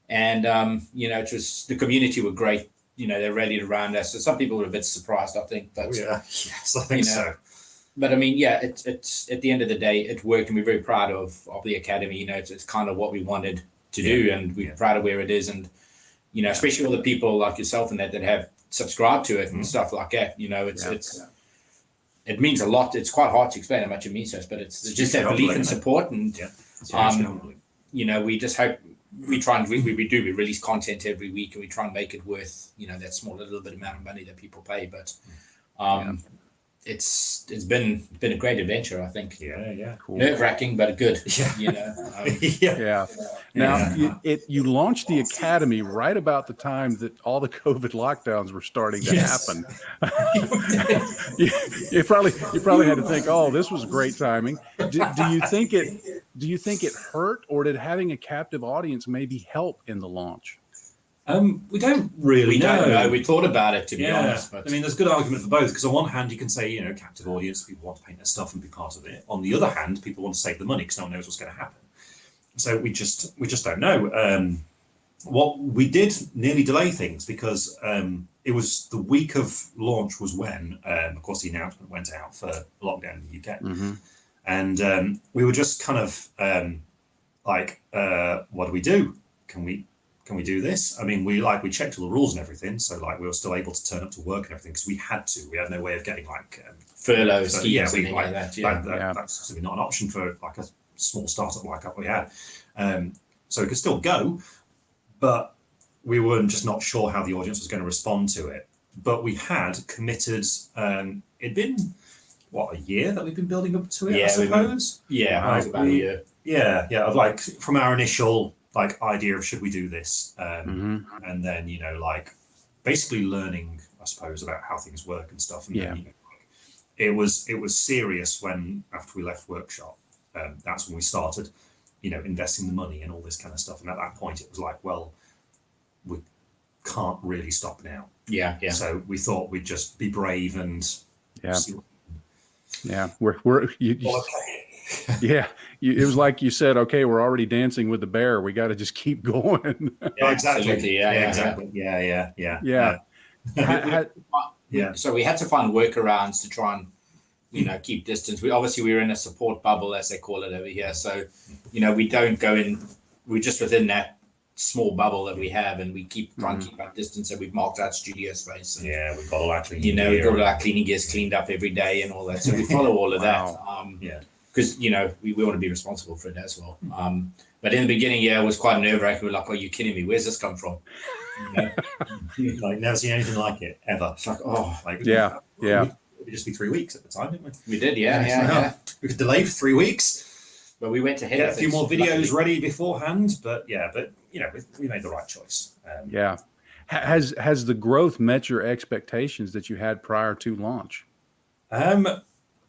And it was, the community were great. They rallied around us. So some people were a bit surprised, I think. But yes, I think so. But I mean, it's at the end of the day, it worked, and we're very proud of the academy. It's kind of what we wanted to do, and we're proud of where it is. And especially all the people like yourself and that have subscribed to it and stuff like that. It means a lot. It's quite hard to explain how much it means to us, but it's just that belief and support. And we just hope we try and we release content every week, and we try and make it worth that small little bit amount of money that people pay. But it's been a great adventure, I think. Cool. Nerve-wracking, but good. Now you launched the academy right about the time that all the COVID lockdowns were starting to happen. you probably had to think, oh, this was great timing. Do you think it hurt, or did having a captive audience maybe help in the launch? We don't really know. Don't know. We thought about it, to be honest. But... I mean, there's a good argument for both, because on one hand, you can say, captive audience, people want to paint their stuff and be part of it. On the other hand, people want to save the money because no one knows what's going to happen. So we just don't know. What we did nearly delay things, because it was the week of launch was when, of course, the announcement went out for lockdown in the UK. And we were just kind of what do we do? Can we do this? I mean, we checked all the rules and everything, so we were still able to turn up to work and everything because we had to. We had no way of getting furlough schemes, something like that. That's simply not an option for a small startup like we had. So we could still go, but we were just not sure how the audience was going to respond to it. But we had committed. It'd been a year that we've been building up to it. I suppose. It was about a year. Of from our initial idea of should we do this, and then basically learning, I suppose, about how things work and stuff. And then, it was serious when after we left workshop. That's when we started, investing the money and all this kind of stuff. And at that point, it was we can't really stop now. So we thought we'd just be brave and see what... It was like you said, okay, we're already dancing with the bear. We got to just keep going. Exactly. Exactly. So we had to find workarounds to try and, keep distance. We were in a support bubble, as they call it over here. So, we don't go in. We're just within that small bubble that we have, and we keep trying to keep our distance. And we've marked out studio space. And, we've got all our cleaning gear. We've got all our cleaning gears cleaned up every day and all that. So we follow all of that. because we want to be responsible for it as well. But in the beginning, it was quite nerve-wracking. We were like, "Are you kidding me? Where's this come from?" Like never seen anything like it ever. It's like, It would just be 3 weeks at the time, didn't we? We did, yeah. We could delay for 3 weeks, but we went ahead. Get a few more videos ready beforehand, but we made the right choice. Has the growth met your expectations that you had prior to launch? I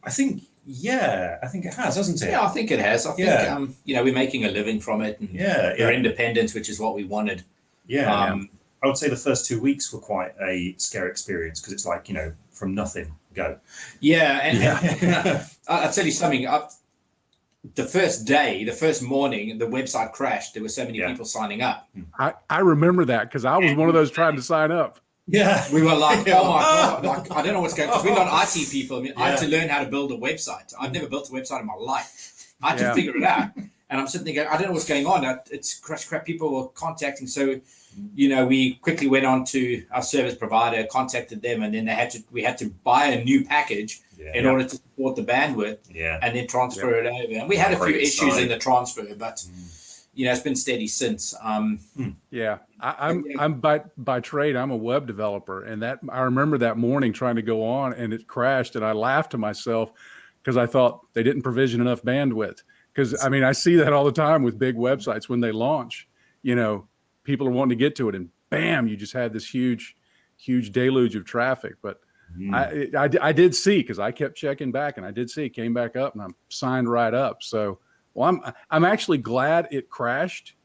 think it has, hasn't it? Yeah, I think it has. I think we're making a living from it, and we're independent, which is what we wanted. I would say the first 2 weeks were quite a scary experience because it's like, from nothing, go. I'll tell you something. The first morning, the website crashed. There were so many people signing up. I remember that because I was one of those trying to sign up. Yeah. We were like, oh my God, like, I don't know what's going on. Because we're not IT people. I mean, I had to learn how to build a website. I've never built a website in my life. I had to figure it out. And I'm sitting there going, I don't know what's going on. It's crap. People were contacting. So, we quickly went on to our service provider, contacted them, and then we had to buy a new package in order to support the bandwidth and then transfer it over. And we had a few issues in the transfer, but it's been steady since. I'm by trade, I'm a web developer, and I remember that morning trying to go on and it crashed, and I laughed to myself because I thought they didn't provision enough bandwidth. Because I see that all the time with big websites when they launch, people are wanting to get to it, and bam, you just had this huge deluge of traffic. But I did see, because I kept checking back, and I did see it came back up, and I'm signed right up. So, I'm actually glad it crashed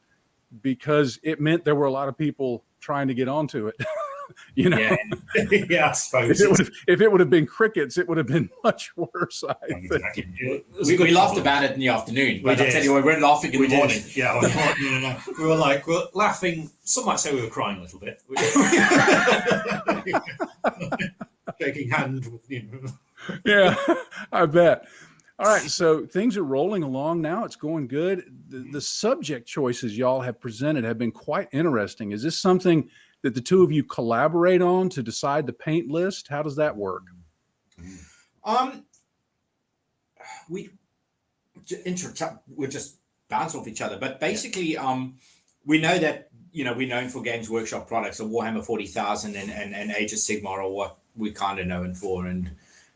because it meant there were a lot of people trying to get onto it. I suppose if it would have been crickets, it would have been much worse. I think. We laughed about it in the afternoon, but I tell you, we weren't laughing in the morning. Yeah, no. We were laughing. Some might say we were crying a little bit. Shaking hands. Yeah, I bet. All right, so things are rolling along now. It's going good. The subject choices y'all have presented have been quite interesting. Is this something that the two of you collaborate on to decide the paint list? How does that work? We just bounce off each other, but basically, we know that we're known for Games Workshop products, so Warhammer 40,000 and Age of Sigmar are what we're kind of known for, and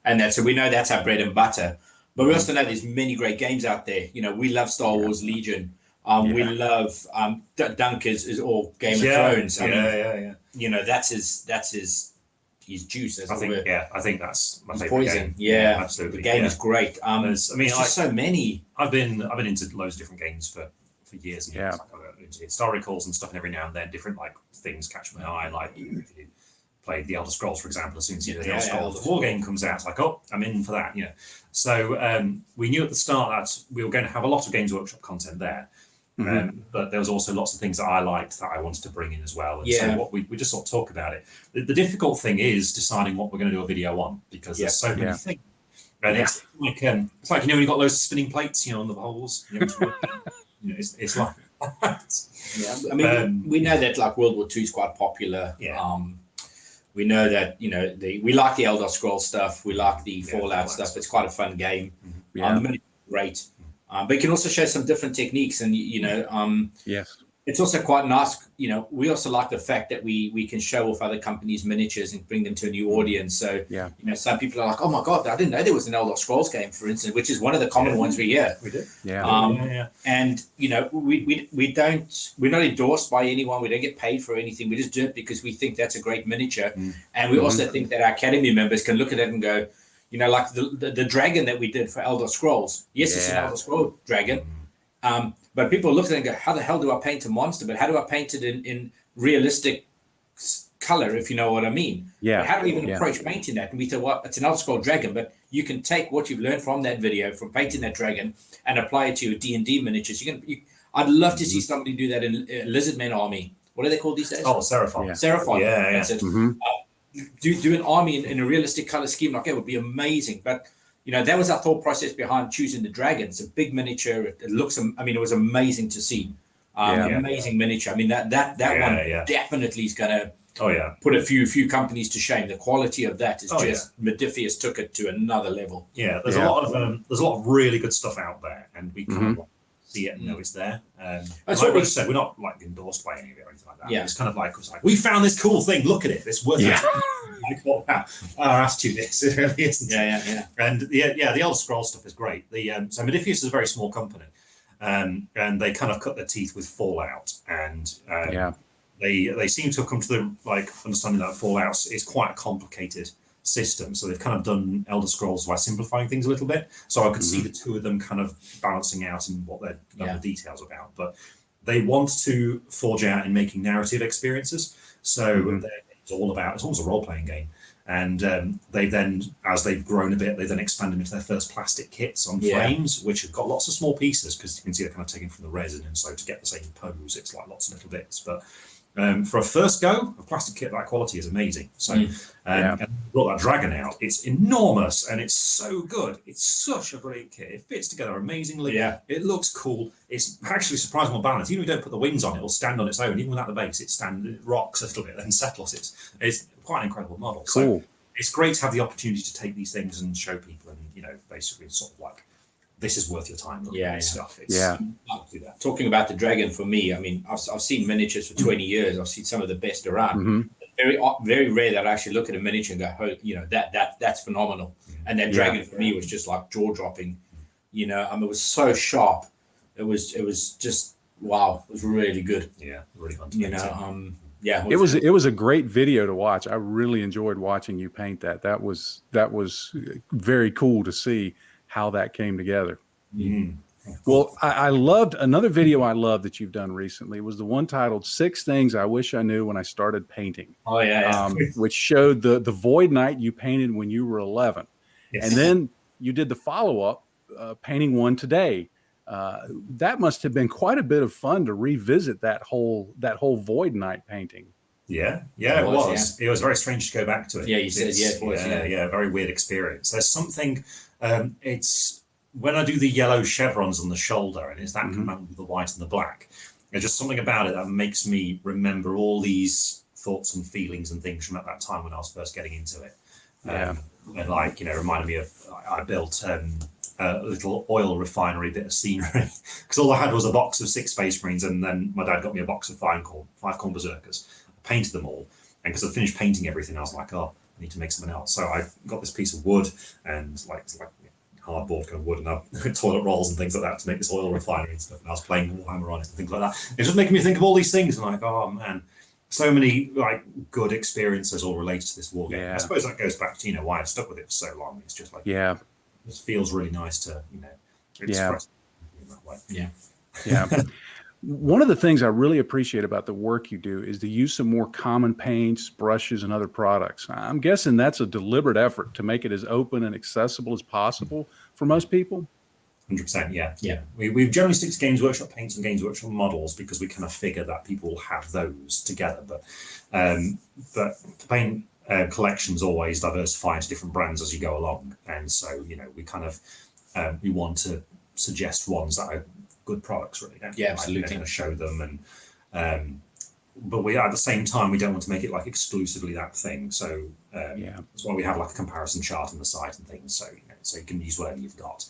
that, so we know that's our bread and butter. But we also know there's many great games out there. We love Star Wars Legion. We love Dunk is all Game of Thrones. That's his juice. I think that's my favorite poison. game. Yeah, absolutely. The game is great. There's just so many. I've been into loads of different games for years and years. Into historicals and stuff, and every now and then different things catch my eye. Like if you played the Elder Scrolls, for example, as soon as the Elder Scrolls war game comes out, it's like, oh, I'm in for that. So we knew at the start that we were going to have a lot of Games Workshop content there. But there was also lots of things that I liked that I wanted to bring in as well. And so what we just sort of talk about it. The difficult thing is deciding what we're going to do a video on, because there's so many things. And it's like when you got loads of spinning plates, on the holes. It's like we know that World War II is quite popular. We know that we like the Elder Scrolls stuff. We like the Fallout stuff. It's quite a fun game. Great. But you can also show some different techniques, and it's also quite nice. We also like the fact that we can show off other companies' miniatures and bring them to a new audience. So some people are like, "Oh my God, I didn't know there was an Elder Scrolls game," for instance, which is one of the common ones we hear. We do. And we're not endorsed by anyone. We don't get paid for anything. We just do it because we think that's a great miniature, and we also think that our Academy members can look at it and go, like the dragon that we did for Elder Scrolls. Yes, it's an Elder Scroll dragon. But people look at it and go, how the hell do I paint a monster? But how do I paint it in realistic color, if you know what I mean? How do we even approach painting that? And we thought, well, it's an Elder Scroll dragon, but you can take what you've learned from that video, from painting that dragon, and apply it to your D&D miniatures. I'd love to see somebody do that in Lizardmen army. What are they called these days? Oh, Seraphon. Seraphon. That's it. Do an army in a realistic color scheme like that would be amazing. But that was our thought process behind choosing the dragon. It's a big miniature. It looks. It was amazing to see. Amazing miniature. That one definitely is gonna Oh yeah, put a few companies to shame. The quality of that is just yeah. Modiphius took it to another level. Yeah, there's a lot of really good stuff out there, and we kind of like see it and know it's there. That's like what we said. We're not like endorsed by any of it or anything like that. Yeah. It's kind of like we found this cool thing. Look at it. It's worth it. Like, wow, our attitude is it really isn't. Yeah. And the Elder Scrolls stuff is great. So Modiphius is a very small company, and they kind of cut their teeth with Fallout, and they seem to have come to the understanding that Fallout is quite a complicated system. So they've kind of done Elder Scrolls by simplifying things a little bit. So I could see the two of them kind of balancing out in what they're the details about. But they want to forge out in making narrative experiences. So it's almost a role-playing game. And they then, as they've grown a bit, they then expanded into their first plastic kits on frames, which have got lots of small pieces, because you can see they're kind of taken from the resin. And so to get the same pose, it's like lots of little bits. But for a first go, a plastic kit that quality is amazing. So and brought that dragon out. It's enormous and it's so good. It's such a great kit. It fits together amazingly. Yeah. It looks cool. It's actually surprisingly well balanced. Even if you don't put the wings on, it will stand on its own. Even without the base, it rocks a little bit and settles. It's quite an incredible model. Cool. So it's great to have the opportunity to take these things and show people, and basically sort of like, this is worth your time looking at this stuff. Do that. Talking about the dragon, for me, I mean, I've seen miniatures for 20 years. I've seen some of the best around. Very rare that I actually look at a miniature and go, that's phenomenal. And that dragon for me was just like jaw dropping. It was so sharp. It was just wow. It was really good. Yeah, really fun to paint. It was a great video to watch. I really enjoyed watching you paint that. That was very cool to see how that came together. Well, I loved another video I loved that you've done recently was the one titled 6 Things I Wish I Knew When I Started Painting. Oh, yeah. Which showed the Void Knight you painted when you were 11. Yes. And then you did the follow-up, painting one today. That must have been quite a bit of fun to revisit that whole Void Knight painting. Yeah, it was. Yeah. It was very strange to go back to it. Yeah, you said it was. Yeah, very weird experience. There's something. It's when I do the yellow chevrons on the shoulder, and it's that combined with the white and the black. There's just something about it that makes me remember all these thoughts and feelings and things from at that time when I was first getting into it. And reminded me of I built a little oil refinery bit of scenery because all I had was a box of 6 Space Marines, and then my dad got me a box of 5 Khorne Berserkers. I painted them all, and because I finished painting everything, I was like, I need to make something else. So I got this piece of wood and like hardboard kind of wood, and I toilet rolls and things like that to make this oil refinery and stuff. And I was playing Warhammer on it and things like that. It's just making me think of all these things, and like, oh man, so many like good experiences all related to this war game. I suppose that goes back to why I've stuck with it for so long. It's just like it just feels really nice to express it in that way. Yeah. One of the things I really appreciate about the work you do is the use of more common paints, brushes, and other products. I'm guessing that's a deliberate effort to make it as open and accessible as possible for most people. 100%, yeah. We generally stick to Games Workshop paints and Games Workshop models because we kind of figure that people will have those together. But the paint collections always diversify into different brands as you go along, and so we kind of we want to suggest ones that are good products, really. Absolutely. Kind of show them, and but we at the same time we don't want to make it like exclusively that thing. So that's why we have like a comparison chart on the site and things. So so you can use whatever you've got.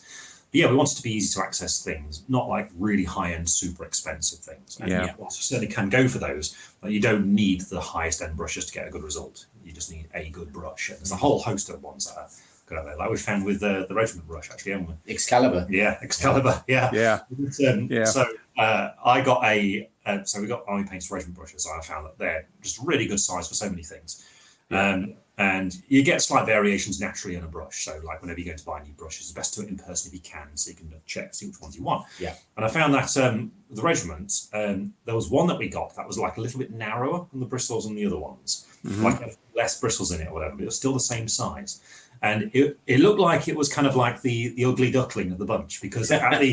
But we want it to be easy to access things, not like really high-end, super expensive things. And you certainly can go for those, but you don't need the highest-end brushes to get a good result. You just need a good brush. And there's a whole host of ones that are good out there, like we found with the regiment brush, actually, haven't we? Excalibur. Yeah, Excalibur. Yeah. So I got so we got army paints regiment brushes. I found that they're just really good size for so many things. And you get slight variations naturally on a brush. So like whenever you're going to buy new brushes, it's best to do it in person if you can, so you can check, see which ones you want. Yeah. And I found that the regiment, there was one that we got that was like a little bit narrower than the bristles on the other ones, like less bristles in it or whatever, but it was still the same size. And it looked like it was kind of like the ugly duckling of the bunch, because at in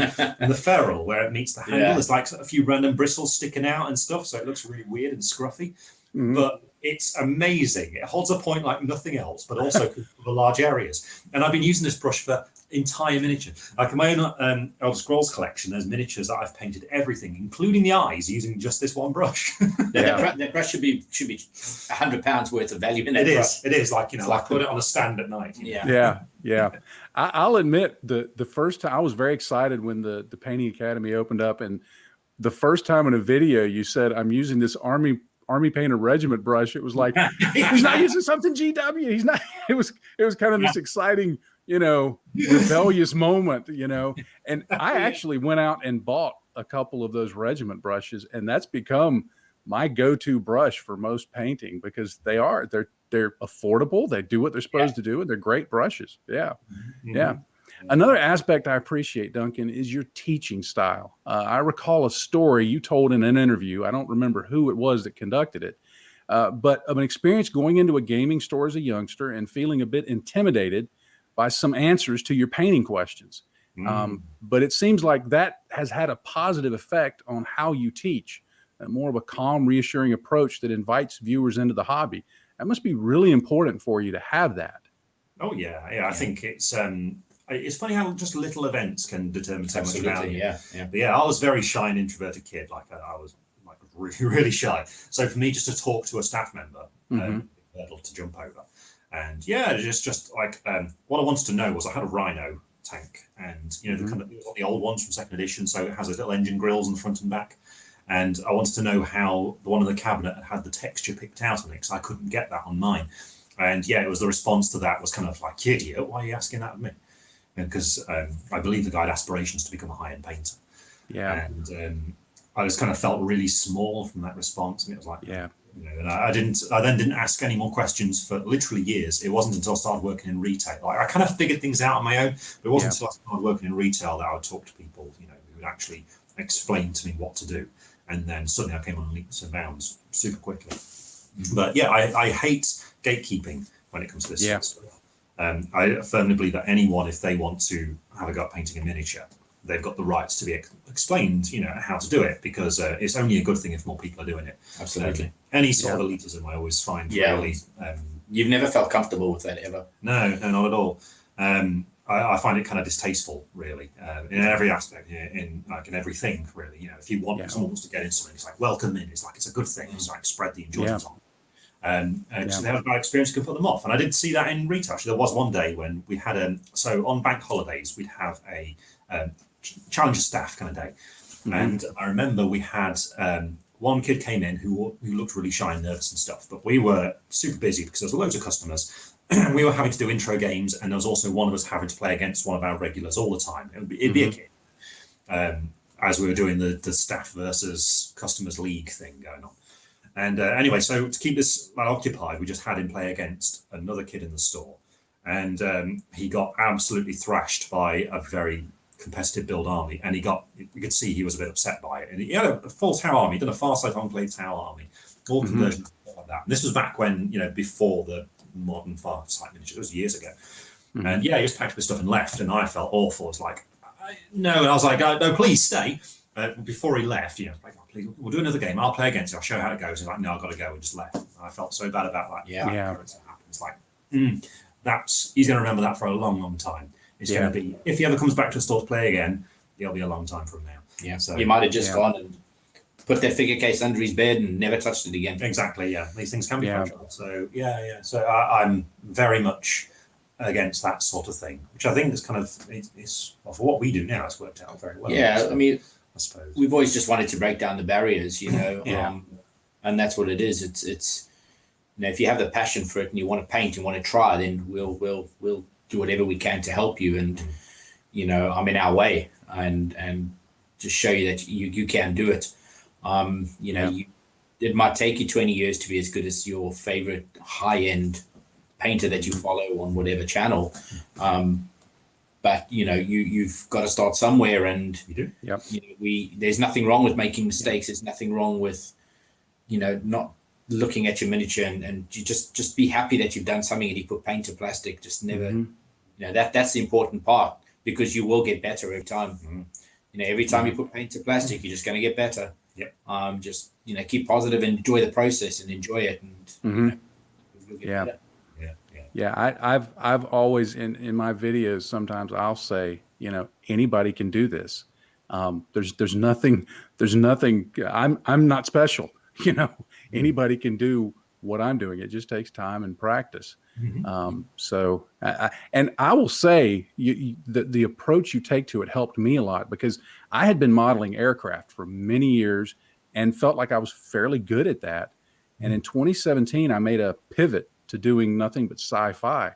the ferrule where it meets the handle, there's like a few random bristles sticking out and stuff, so it looks really weird and scruffy. But it's amazing. It holds a point like nothing else, but also could cover large areas. And I've been using this brush for entire miniature. Like in my own Elder Scrolls collection, there's miniatures that I've painted everything, including the eyes, using just this one brush. That brush should be £100 worth of value in that brush. It is like, I put it on a stand at night. Yeah. I'll admit the first time I was very excited when the Painting Academy opened up, and the first time in a video you said, I'm using this Army Painter Regiment brush. It was like, he's not using something GW. He's not. It was kind of this exciting, rebellious moment, And I actually went out and bought a couple of those regiment brushes, and that's become my go-to brush for most painting, because they're affordable. They do what they're supposed to do, and they're great brushes. Yeah. Another aspect I appreciate, Duncan, is your teaching style. I recall a story you told in an interview. I don't remember who it was that conducted it, but of an experience going into a gaming store as a youngster and feeling a bit intimidated by some answers to your painting questions. But it seems like that has had a positive effect on how you teach, more of a calm, reassuring approach that invites viewers into the hobby. That must be really important for you to have that. Oh, yeah. I think it's funny how just little events can determine so much value. But I was a very shy and introverted kid. I was really, really shy. So for me, just to talk to a staff member, hurdle to jump over. And just like what I wanted to know was, I had a Rhino tank, and the old ones from second edition, so it has those little engine grills in the front and back. And I wanted to know how the one in the cabinet had the texture picked out on it, because I couldn't get that on mine. And it was the response to that was kind of like, idiot, why are you asking that of me? Because I believe the guy had aspirations to become a high-end painter. And I just kind of felt really small from that response, and it was like, and I then didn't ask any more questions for literally years. It wasn't until I started working in retail. I kind of figured things out on my own, but it wasn't until I started working in retail that I would talk to people, who would actually explain to me what to do. And then suddenly I came on leaps and bounds super quickly. But I hate gatekeeping when it comes to this sort of stuff. I firmly believe that anyone, if they want to have a go at painting a miniature, they've got the rights to be explained, how to do it, because it's only a good thing if more people are doing it. Absolutely. Any sort of elitism I always find really... You've never felt comfortable with that ever? No, not at all. I find it kind of distasteful, really, in every aspect, in everything, really. If you want someone wants to get into something, it's like, welcome in. It's like, it's a good thing. It's like, spread the enjoyment on. So they have a bad experience, can put them off. And I did see that in retail. Actually, there was one day when we had so on bank holidays, we'd have a Challenger staff kind of day. And I remember we had one kid came in who looked really shy and nervous and stuff, but we were super busy because there was loads of customers. We were having to do intro games, and there was also one of us having to play against one of our regulars all the time. It'd be a kid, as we were doing the staff versus customers league thing going on. And anyway, so to keep this occupied, we just had him play against another kid in the store, and he got absolutely thrashed by a very competitive build army, and you could see he was a bit upset by it. And he had a full tower army, done a Farsight enclave tower army, all conversions like that. And this was back when before the modern Farsight miniature. It was years ago. And he just packed up his stuff and left, and I felt awful. It's like, no, and I was like, no, please stay. Before he left, like, oh, please, we'll do another game. I'll play against you. I'll show you how it goes. He's like, no, I've got to go, and just left. And I felt so bad about that. It's like, he's going to remember that for a long, long time. It's going to be, if he ever comes back to the store to play again, it'll be a long time from now. Yeah. So you might have just gone and put that figure case under his bed and never touched it again. Exactly. Yeah. These things can be fragile. So So I'm very much against that sort of thing, which I think is kind of for what we do now, it's worked out very well. Yeah. So, I mean, I suppose we've always just wanted to break down the barriers, and that's what it is. It's if you have the passion for it and you want to paint and want to try, then we'll do whatever we can to help you, and I'm in our way, and just show you that you can do it. It might take you 20 years to be as good as your favorite high-end painter that you follow on whatever channel, but you've got to start somewhere, and you do. Yep. There's nothing wrong with making mistakes. There's nothing wrong with not looking at your miniature, and you just be happy that you've done something and you put paint to plastic. Just never that's the important part, because you will get better every time. Every time you put paint to plastic, you're just going to get better. Just keep positive and enjoy the process and enjoy it, and you'll get better. I've always in my videos, sometimes I'll say, anybody can do this. There's nothing, I'm not special, anybody can do what I'm doing. It just takes time and practice. And I will say the approach you take to it helped me a lot, because I had been modeling aircraft for many years and felt like I was fairly good at that. And in 2017, I made a pivot to doing nothing but sci-fi.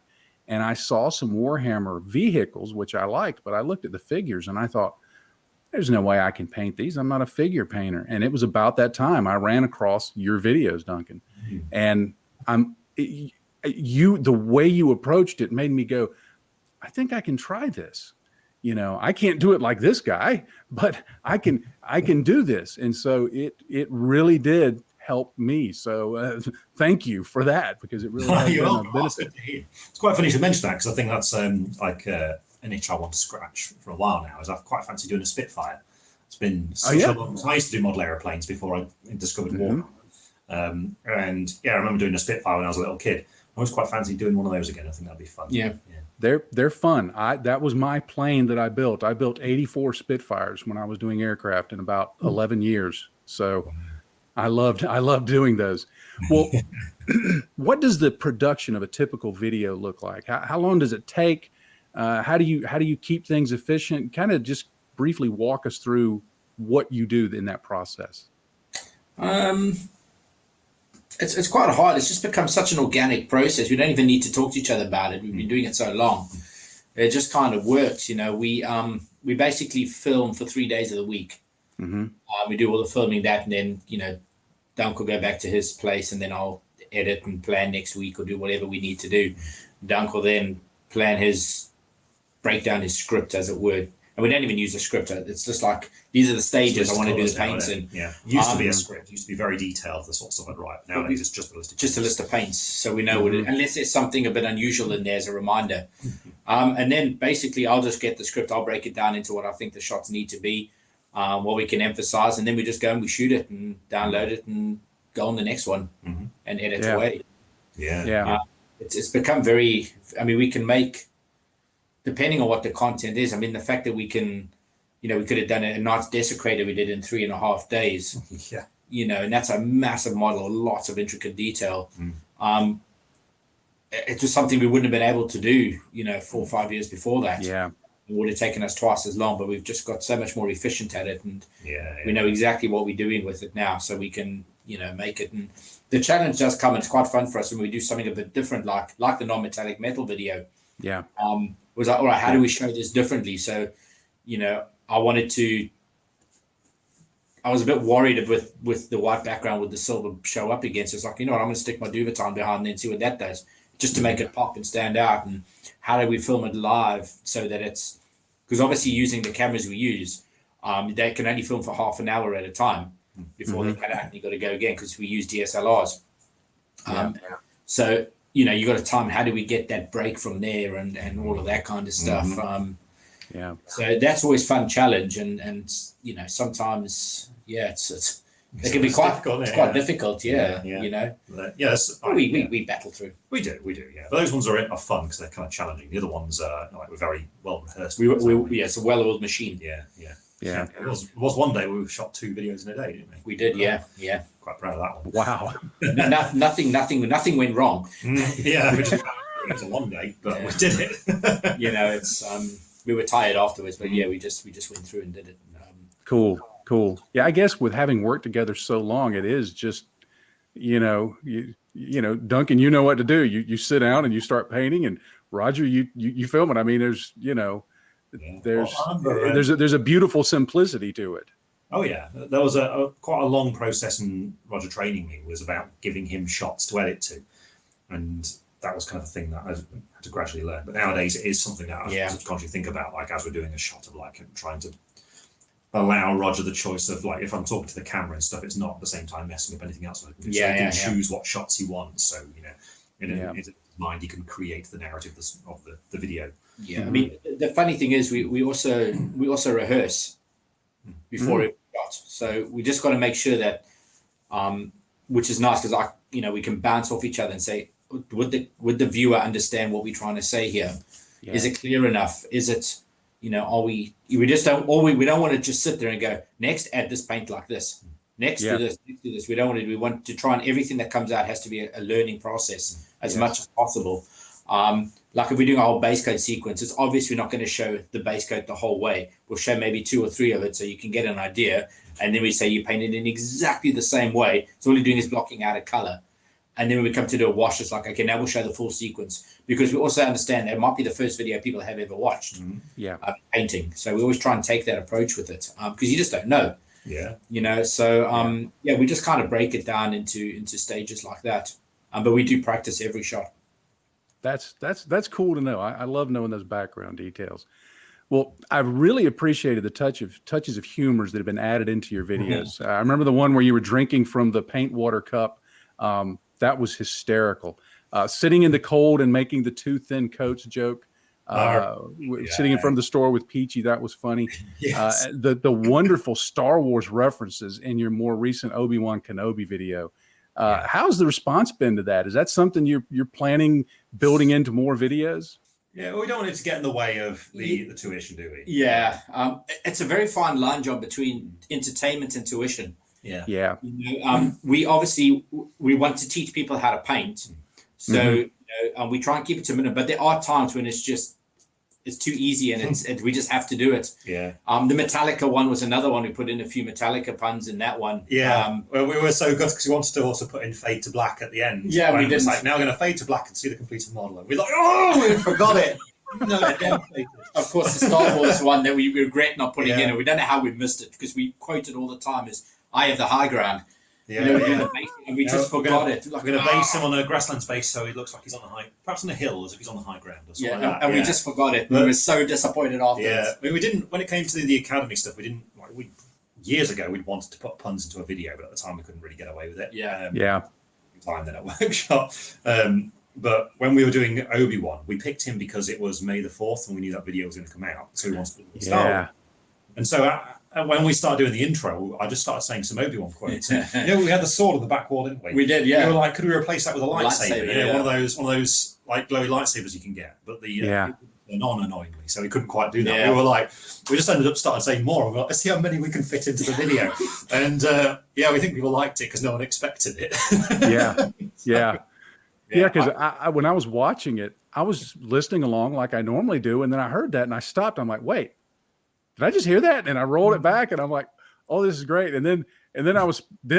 And I saw some Warhammer vehicles, which I liked, but I looked at the figures and I thought, there's no way I can paint these. I'm not a figure painter. And it was about that time I ran across your videos, Duncan. And the way you approached it made me go, I think I can try this. I can't do it like this guy, but I can do this. And so it really did help me. So thank you for that, because it really has been a benefit. It's quite funny to mention that, because I think that's an itch I want to scratch for a while now. Is I've quite fancy doing a Spitfire. It's been such a long time. I used to do model airplanes before I discovered Warhammer. And I remember doing a Spitfire when I was a little kid. I was quite fancy doing one of those again. I think that'd be fun. Yeah. They're fun. That was my plane that I built. I built 84 Spitfires when I was doing aircraft in about 11 years. So I loved doing those. Well, what does the production of a typical video look like? How long does it take? How do you keep things efficient? Kind of just briefly walk us through what you do in that process. It's quite hard. It's just become such an organic process. We don't even need to talk to each other about it. We've been doing it so long. It just kind of works. We basically film for 3 days of the week. We do all the filming that, and then, Dunk will go back to his place, and then I'll edit and plan next week or do whatever we need to do. Dunk will then break down his script, as it were. And we don't even use a script. It's just like, these are the stages I want to do the paints in. Yeah. Used to be a script. Used to be very detailed, the sorts of it, right? Nowadays it's just a list of paints. A list of paints. So we know unless there's something a bit unusual in there as a reminder. And then basically I'll just get the script. I'll break it down into what I think the shots need to be, what we can emphasize. And then we just go and we shoot it and download it and go on the next one and edit away. It's become we can make, depending on what the content is. The fact that we can, we could have done a Knights Desecrator we did in 3.5 days. And that's a massive model, lots of intricate detail. It was something we wouldn't have been able to do, 4 or 5 years before that. It would have taken us twice as long, but we've just got so much more efficient at it, and we know exactly what we're doing with it now, so we can, make it. And the challenge does come, and it's quite fun for us when we do something a bit different, like the non-metallic metal video. Was like, all right, how do we show this differently? So, I was a bit worried with the white background with the silver show up against. It's like, I'm going to stick my Duveton behind and then see what that does, just to make it pop and stand out. And how do we film it live so that it's, because obviously using the cameras we use, they can only film for half an hour at a time before they cut out, and you got to go again because we use DSLRs. So, you got to time, how do we get that break from there and all of that kind of stuff. So that's always fun challenge. And sometimes, it can be quite difficult. We battle through. We do. But those ones are fun because they're kind of challenging. The other ones are we're very well rehearsed. It's a well-oiled machine. Yeah. It was one day we shot 2 videos in a day, didn't we? We did, yeah. Quite proud of that one. Wow. Nothing went wrong. It was a long day, but we did it. It's we were tired afterwards, but we just went through and did it. Cool. Yeah, I guess with having worked together so long, it is just, Duncan, you know what to do. You sit down and you start painting, and Roger, you film it. There's a beautiful simplicity to it. Oh yeah, there was quite a long process, and Roger training me was about giving him shots to edit to, and that was kind of a thing that I had to gradually learn. But nowadays it is something that I subconsciously think about, as we're doing a shot of trying to allow Roger the choice of if I'm talking to the camera and stuff, it's not at the same time messing up anything else. So he can choose what shots he wants. So in his mind, he can create the narrative of the video. The funny thing is we also rehearse before every shot. So we just got to make sure that, which is nice because we can bounce off each other and say, would the viewer understand what we're trying to say here? Yeah. Is it clear enough? Is it, are we just don't, we don't want to just sit there and go, next, add this paint like this. Next to this, next to this. We don't want to, we want to try, and everything that comes out has to be a learning process as much as possible. Like if we're doing a whole base coat sequence, it's obvious we're not going to show the base coat the whole way. We'll show maybe 2 or 3 of it so you can get an idea. And then we say you paint it in exactly the same way. So all you're doing is blocking out a color. And then when we come to do a wash, it's like, okay, now we'll show the full sequence, because we also understand that it might be the first video people have ever watched painting. So we always try and take that approach with it, because you just don't know. So we just kind of break it down into stages like that. But we do practice every shot. That's cool to know. I love knowing those background details. Well, I've really appreciated the touches of humors that have been added into your videos. I remember the one where you were drinking from the paint water cup. That was hysterical. Sitting in the cold and making the 2 thin coats joke. Sitting in front of the store with Peachy, that was funny. Yes. The wonderful Star Wars references in your more recent Obi-Wan Kenobi video. How's the response been to that? Is that something you're planning building into more videos? Yeah, well, we don't want it to get in the way of the tuition, do we? Yeah, it's a very fine line job between entertainment and tuition. Yeah. We obviously we want to teach people how to paint, so we try and keep it to a minimum. But there are times when it's too easy, and we just have to do it. Yeah. The Metallica one was another one. We put in a few Metallica puns in that one. Yeah. Well, we were so good because we wanted to also put in fade to black at the end. Yeah, we did. It's like, now we're going to fade to black and see the completed model. And we're like, oh, we forgot it. No, of course, the Star Wars one that we regret not putting in, and we don't know how we missed it, because we quote it all the time as "I have the high ground." And we just forgot it. We're going to base him on a grassland space, so he looks like he's on perhaps on a hill, as if he's on the high ground or something like that. And we just forgot it. We were so disappointed afterwards. Yeah, I mean, we didn't. When it came to the academy stuff, we didn't. Years ago, we'd wanted to put puns into a video, but at the time we couldn't really get away with it. Time then at workshop. But when we were doing Obi-Wan, we picked him because it was May the 4th, and we knew that video was going to come out. So we wanted to start. And so when we started doing the intro, I just started saying some Obi-Wan quotes. We had the sword on the back wall, didn't we? We did, yeah. We were like, could we replace that with a lightsaber? One of those like glowy lightsabers you can get. But the non-annoyingly, so we couldn't quite do that. Yeah. We just ended up starting saying more. And we're like, let's see how many we can fit into the video. And we think people liked it because no one expected it. Because when I was watching it, I was listening along like I normally do, and then I heard that and I stopped. I'm like, wait, did I just hear that? And I rolled it back, and I'm like, oh, this is great. And then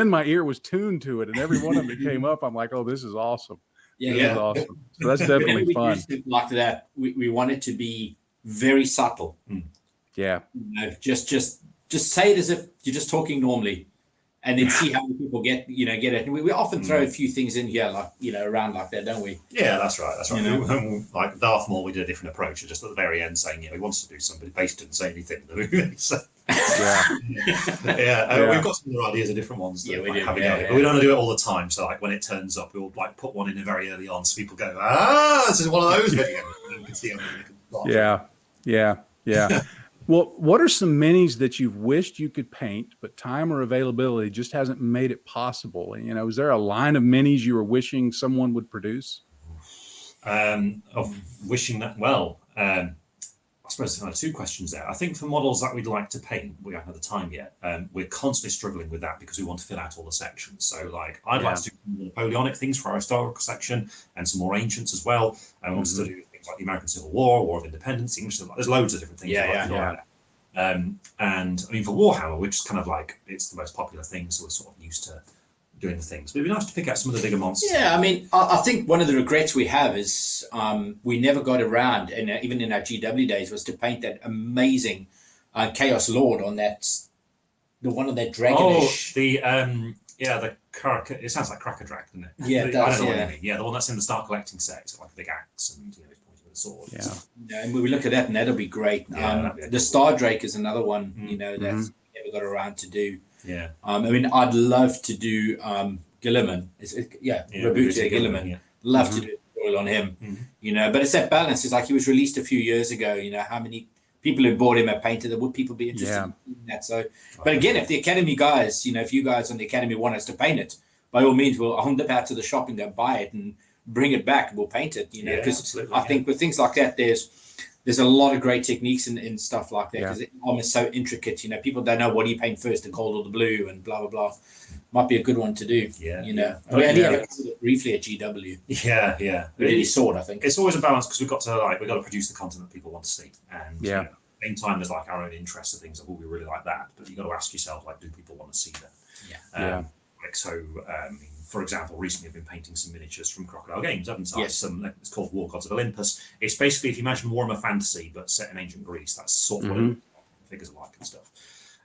my ear was tuned to it, and every one of them came up. I'm like, oh, this is awesome. This is awesome. So that's definitely fun. Like that, we want it to be very subtle. Yeah. Just say it as if you're just talking normally, and then see how many people get it. And we often throw a few things in here, around like that, don't we? Yeah, that's right. Like Darth Maul, we did a different approach, just at the very end saying, he wants to do something, but basically didn't say anything in the movie. So, we've got some other ideas of different ones. That we do. But we don't want to do it all the time. So like when it turns up, we'll put one in there very early on, so people go, this is one of those videos. And you can see how Yeah. Well, what are some minis that you've wished you could paint, but time or availability just hasn't made it possible? Is there a line of minis you were wishing someone would produce? Of wishing that, I suppose there are 2 questions there. I think for models that we'd like to paint, we haven't had the time yet. We're constantly struggling with that because we want to fill out all the sections. So I'd like to do more Napoleonic things for our historical section and some more ancients as well. And we want to do like the American Civil War of Independence, English. There's loads of different things. And I mean, for Warhammer, which is kind of like it's the most popular thing, so we're sort of used to doing the things. But it'd be nice to pick out some of the bigger monsters. Yeah, I mean, I think one of the regrets we have is we never got around, and even in our GW days, was to paint that amazing Chaos Lord on that, the one of that dragonish. It sounds like Cracker-Drak, doesn't it? Yeah, it does. I don't know what you mean. Yeah, the one that's in the Start Collecting set. It's like a big axe and he's pointing with a sword. And we look at that, and that'll be great. The Star Drake is another one, that's never got around to do. Yeah. I mean, I'd love to do Gilliman. Robuta Gilliman. Love to do a tutorial on him. But it's that balance. It's like he was released a few years ago. How many people who bought him have painted, would people be interested in that? So, but again, if the Academy guys, if you guys on the Academy want us to paint it, by all means, I'll nip out to the shop and go buy it, and bring it back and we'll paint it, you know, because absolutely, I think with things like that, there's a lot of great techniques in stuff like that, because the arm is so intricate, you know, people don't know what do you paint first, the gold or the blue, and blah, blah, blah. Might be a good one to do, you know. We only have it briefly at GW. Yeah. We really saw it, I think. It's always a balance, because we've got to produce the content that people want to see. And you know, at the same time, there's like our own interests and things like, oh, we really like that. But you've got to ask yourself, like, do people want to see that? Like, so, for example, recently I've been painting some miniatures from Crocodile Games. I've been it's called War Gods of Olympus. It's basically, if you imagine Warhammer Fantasy, but set in ancient Greece, that's sort of what figures are like and stuff.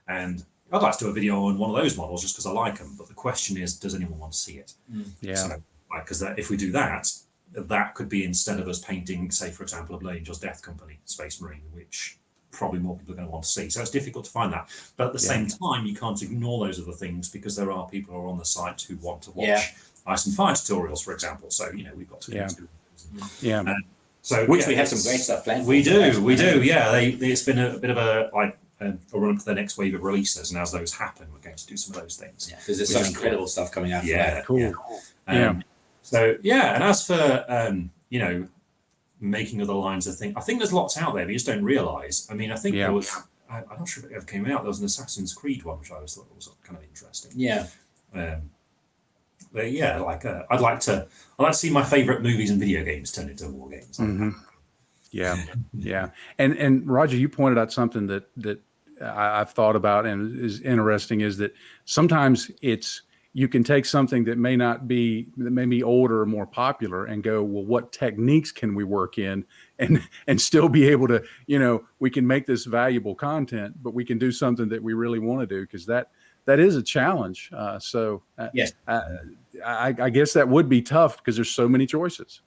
And I'd like to do a video on one of those models just because I like them. But the question is, does anyone want to see it? So, because if we do that, that could be, instead of us painting, say, for example, a Blade Angel's Death Company, Space Marine, which probably more people are going to want to see. So it's difficult to find that. But at the same time, you can't ignore those other things, because there are people who are on the site who want to watch Ice and Fire tutorials, for example. So, you know, we've got to do so which we have some great stuff planned. We do. Yeah, it's been a bit of a run up to the next wave of releases, and as those happen, we're going to do some of those things. Yeah, because there's some incredible stuff coming out. Cool. So and as for you know, making other lines of things, I think there's lots out there we just don't realise. I mean, I think there was. I'm not sure if it ever came out. There was an Assassin's Creed one, which I always thought was kind of interesting. But yeah, like I'd like to see my favourite movies and video games turned into war games. And Roger, you pointed out something that I've thought about and is interesting, is that sometimes you can take something that may be older or more popular and go, well, what techniques can we work in and still be able to, you know, we can make this valuable content, but we can do something that we really want to do, because that is a challenge. I guess that would be tough because there's so many choices.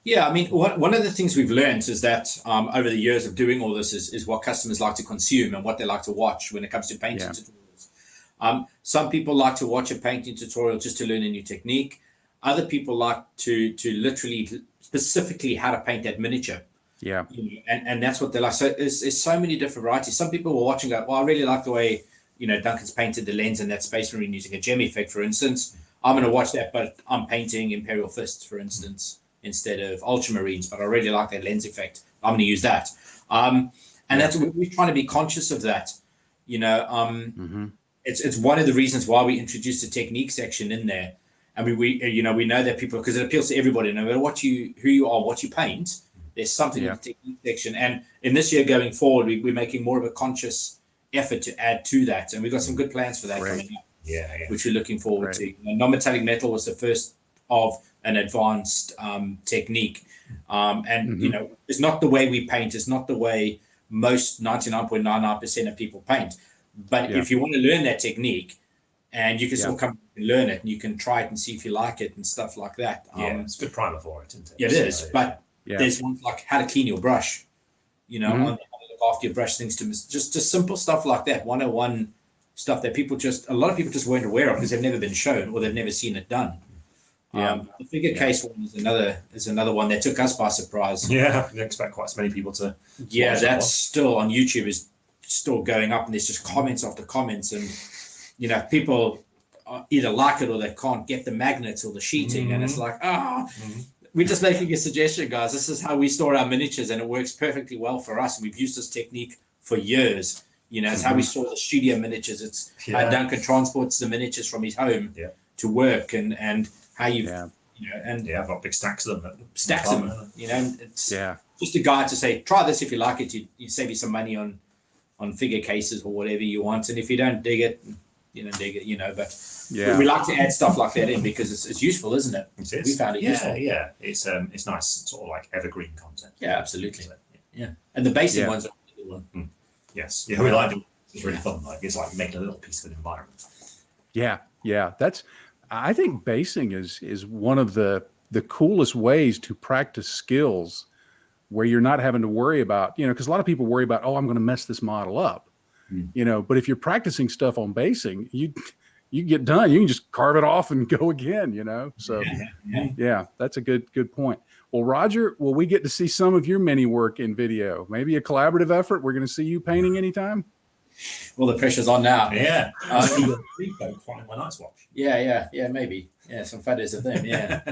Yeah, I mean, one of the things we've learned is that over the years of doing all this is what customers like to consume and what they like to watch when it comes to painting tutorials. Some people like to watch a painting tutorial just to learn a new technique. Other people like to literally specifically how to paint that miniature. And that's what they like. So there's so many different varieties. Some people will watch and go, well, I really like the way, you know, Duncan's painted the lens in that Space Marine using a gem effect, for instance. I'm going to watch that, but I'm painting Imperial Fists, for instance, instead of Ultramarines, but I really like that lens effect. I'm going to use that. And that's what we're trying to be conscious of that. You know, it's one of the reasons why we introduced the technique section in there. And we know that people, because it appeals to everybody, no matter who you are, what you paint, there's something in the technique section. And in this year going forward, we're making more of a conscious effort to add to that. And we've got some good plans for that coming up. Which we're looking forward to. You know, non-metallic metal was the first of an advanced technique. You know, it's not the way we paint. It's not the way most 99.99% of people paint. But if you want to learn that technique, and you can still come and learn it, and you can try it and see if you like it and stuff like that. It's a good primer for it, isn't it? Yeah, it is. But there's ones like how to clean your brush, you know, how to look after your brush, things to just simple stuff like that. 101 stuff that a lot of people just weren't aware of because they've never been shown or they've never seen it done. The figure case one is another one that took us by surprise. Yeah, you expect quite so many people to. Yeah, that's still on YouTube, is still going up, and there's just comments after comments, and you know, people either like it or they can't get the magnets or the sheeting, and it's like, we're just making a suggestion, guys. This is how we store our miniatures, and it works perfectly well for us. We've used this technique for years. You know, it's how we store the studio miniatures. It's how Duncan transports the miniatures from his home to work, and how you know, and I've got big stacks of them. You know, it's just a guide to say, try this if you like it. You save you some money on figure cases or whatever you want, and if you don't dig it, you don't dig it. You know, but we like to add stuff like that in because it's useful, isn't it? It is. We found it useful. Yeah, it's nice, sort of like evergreen content. Yeah, absolutely. Yeah, and the basic ones are a good one. Yes, we like it. It's really fun. Like, it's like making a little piece of an environment. That's. I think basing is one of the coolest ways to practice skills, where you're not having to worry about, you know, because a lot of people worry about, I'm going to mess this model up, you know. But if you're practicing stuff on basing, you get done, you can just carve it off and go again, you know. So that's a good point. Well, Roger, will we get to see some of your mini work in video? Maybe a collaborative effort. We're going to see you painting anytime. Well, the pressure's on now. Yeah. Yeah, maybe. Yeah, some photos of them. Yeah.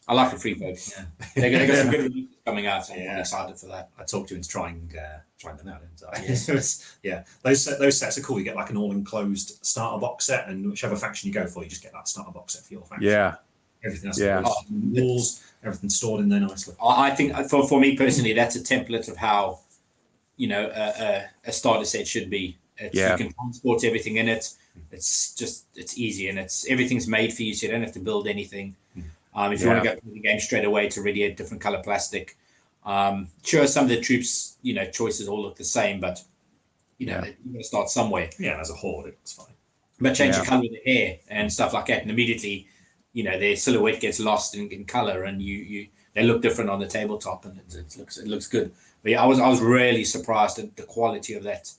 I like the free folks. Yeah. They got some good releases coming out. So Yeah. I'm excited for that. I talked you into trying them out, didn't I? Yes. Yeah, those sets are cool. You get like an all-enclosed starter box set, and whichever faction you go for, you just get that starter box set for your faction. Yeah. Everything else, Yeah. walls, everything stored in there nicely. I think for me personally, that's a template of how, you know, a starter set should be. You can transport everything in it. It's easy, and everything's made for you, so you don't have to build anything. If you want to go play the game straight away, to already a different color plastic. Sure, some of the troops, you know, choices all look the same, but you know, you're going to start somewhere. Yeah, as a horde, it's fine. But change the color of the hair and stuff like that, and immediately, you know, their silhouette gets lost in color, and they look different on the tabletop, and it looks good. But yeah, I was really surprised at the quality of that,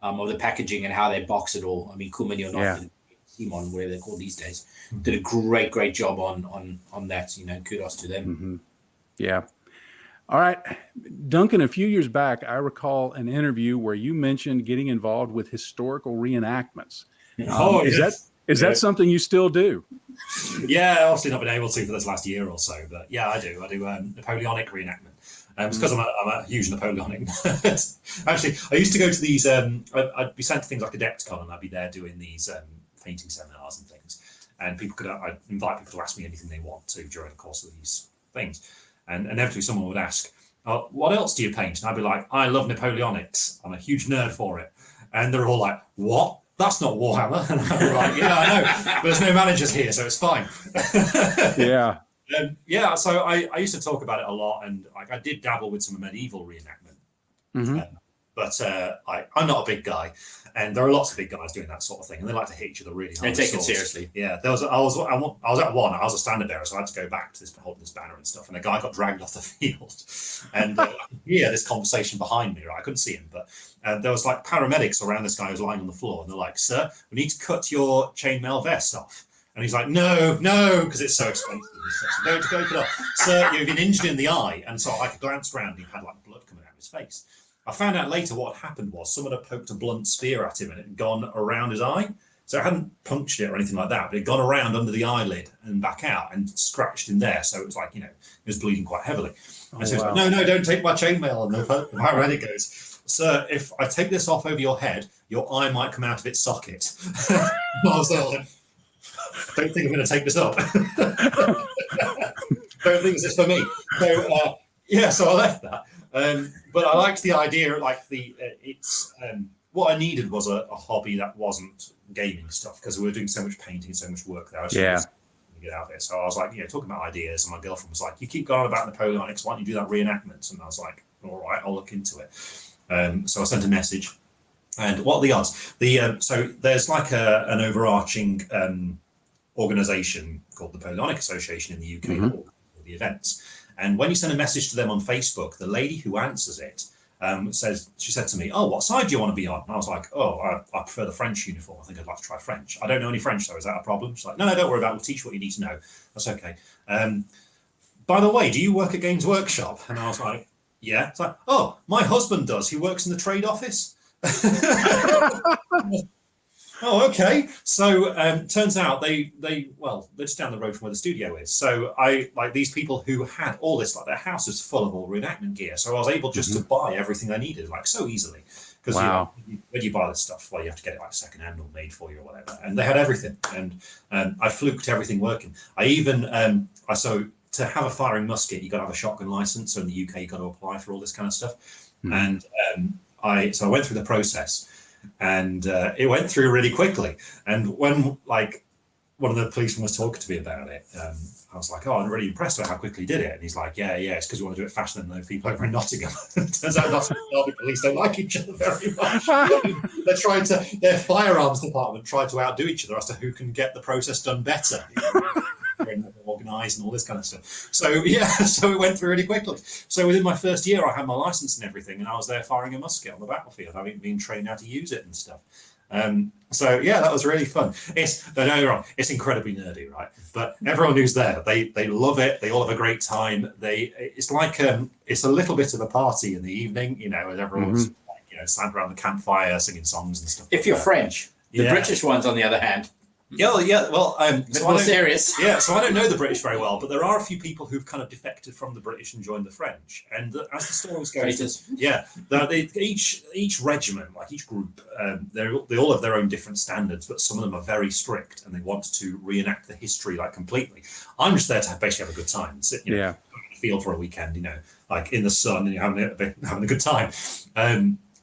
of the packaging and how they box it all. I mean, Cool Mini or not, Simon, whatever they're called these days, did a great job on that. You know, kudos to them. Mm-hmm. Yeah. All right, Duncan, a few years back, I recall an interview where you mentioned getting involved with historical reenactments. Is that something you still do? Yeah, obviously not been able to for this last year or so, but yeah, I do. I do Napoleonic reenactment. It's because I'm a huge Napoleonic nerd. Actually, I used to go to these. I'd be sent to things like AdeptCon, and I'd be there doing these painting seminars and things. And I'd invite people to ask me anything they want to during the course of these things. And inevitably, someone would ask, "What else do you paint?" And I'd be like, "I love Napoleonics. I'm a huge nerd for it." And they're all like, "What? That's not Warhammer." And I'd be like, "Yeah, I know, but there's no managers here, so it's fine." Yeah. So I used to talk about it a lot, and like I did dabble with some medieval reenactment, but I'm not a big guy, and there are lots of big guys doing that sort of thing, and they like to hit each other really hard. They take it seriously. Yeah, I was at one. I was a standard bearer, so I had to go back to holding this banner and stuff, and a guy got dragged off the field, and this conversation behind me. Right, I couldn't see him, but there was like paramedics around this guy who was lying on the floor, and they're like, "Sir, we need to cut your chainmail vest off." And he's like, no, because it's so expensive. So don't go it off. Sir, you've been injured in the eye. And so I glanced around, and he had like blood coming out of his face. I found out later what had happened was someone had poked a blunt spear at him, and it had gone around his eye. So it hadn't punctured it or anything like that, but it had gone around under the eyelid and back out and scratched in there. So it was like, you know, it was bleeding quite heavily. And so he was like, no, don't take my chainmail. And the paramedic goes, "Sir, if I take this off over your head, your eye might come out of its socket." I was like, "Don't think I'm going to take this up." Don't think this is for me. So so I left that. But I liked the idea, like what I needed was a hobby that wasn't gaming stuff, because we were doing so much painting, so much work there. I just get out there. So I was like, talking about ideas, and my girlfriend was like, "You keep going about Napoleonics, why don't you do that reenactment?" And I was like, "All right, I'll look into it." So I sent a message, and what are the odds? So there's like an overarching organization called the Napoleonic Association in the UK for the events. And when you send a message to them on Facebook, the lady who answers it she said to me, "Oh, what side do you want to be on?" And I was like, "Oh, I prefer the French uniform. I think I'd like to try French. I don't know any French, though. Is that a problem?" She's like, "No, don't worry about it. We'll teach you what you need to know. That's okay. By the way, do you work at Games Workshop?" And I was like, "Yeah." It's like, "Oh, my husband does. He works in the trade office." Oh, okay. So turns out they're just down the road from where the studio is. So I like these people who had all this, like their house is full of all reenactment gear. So I was able just to buy everything I needed, like so easily. Because when you buy this stuff, you have to get it like secondhand or made for you or whatever. And they had everything. And I fluked everything working. I even so to have a firing musket, you got to have a shotgun license. So in the UK, you got to apply for all this kind of stuff. And I went through the process. And it went through really quickly. And when like one of the policemen was talking to me about it, I was like, "Oh, I'm really impressed with how quickly he did it." And he's like, "Yeah, it's because we want to do it faster than those people over in Nottingham." Turns out Nottingham police don't like each other very much. Their firearms department tried to outdo each other as to who can get the process done better. Organised and all this kind of stuff. So it went through really quickly. So within my first year, I had my license and everything, and I was there firing a musket on the battlefield, having been trained how to use it and stuff. That was really fun. Don't get me wrong, it's incredibly nerdy, right? But everyone who's there, they love it. They all have a great time. It's like it's a little bit of a party in the evening, as everyone's sat around the campfire singing songs and stuff. If you're French, the British ones, on the other hand, Yeah. Well, so more serious. Yeah, so I don't know the British very well, but there are a few people who've kind of defected from the British and joined the French. And as the stories go, each regiment, like each group, they all have their own different standards, but some of them are very strict and they want to reenact the history like completely. I'm just there to basically have a good time, sit, you know, field for a weekend, you know, like in the sun and having a good time.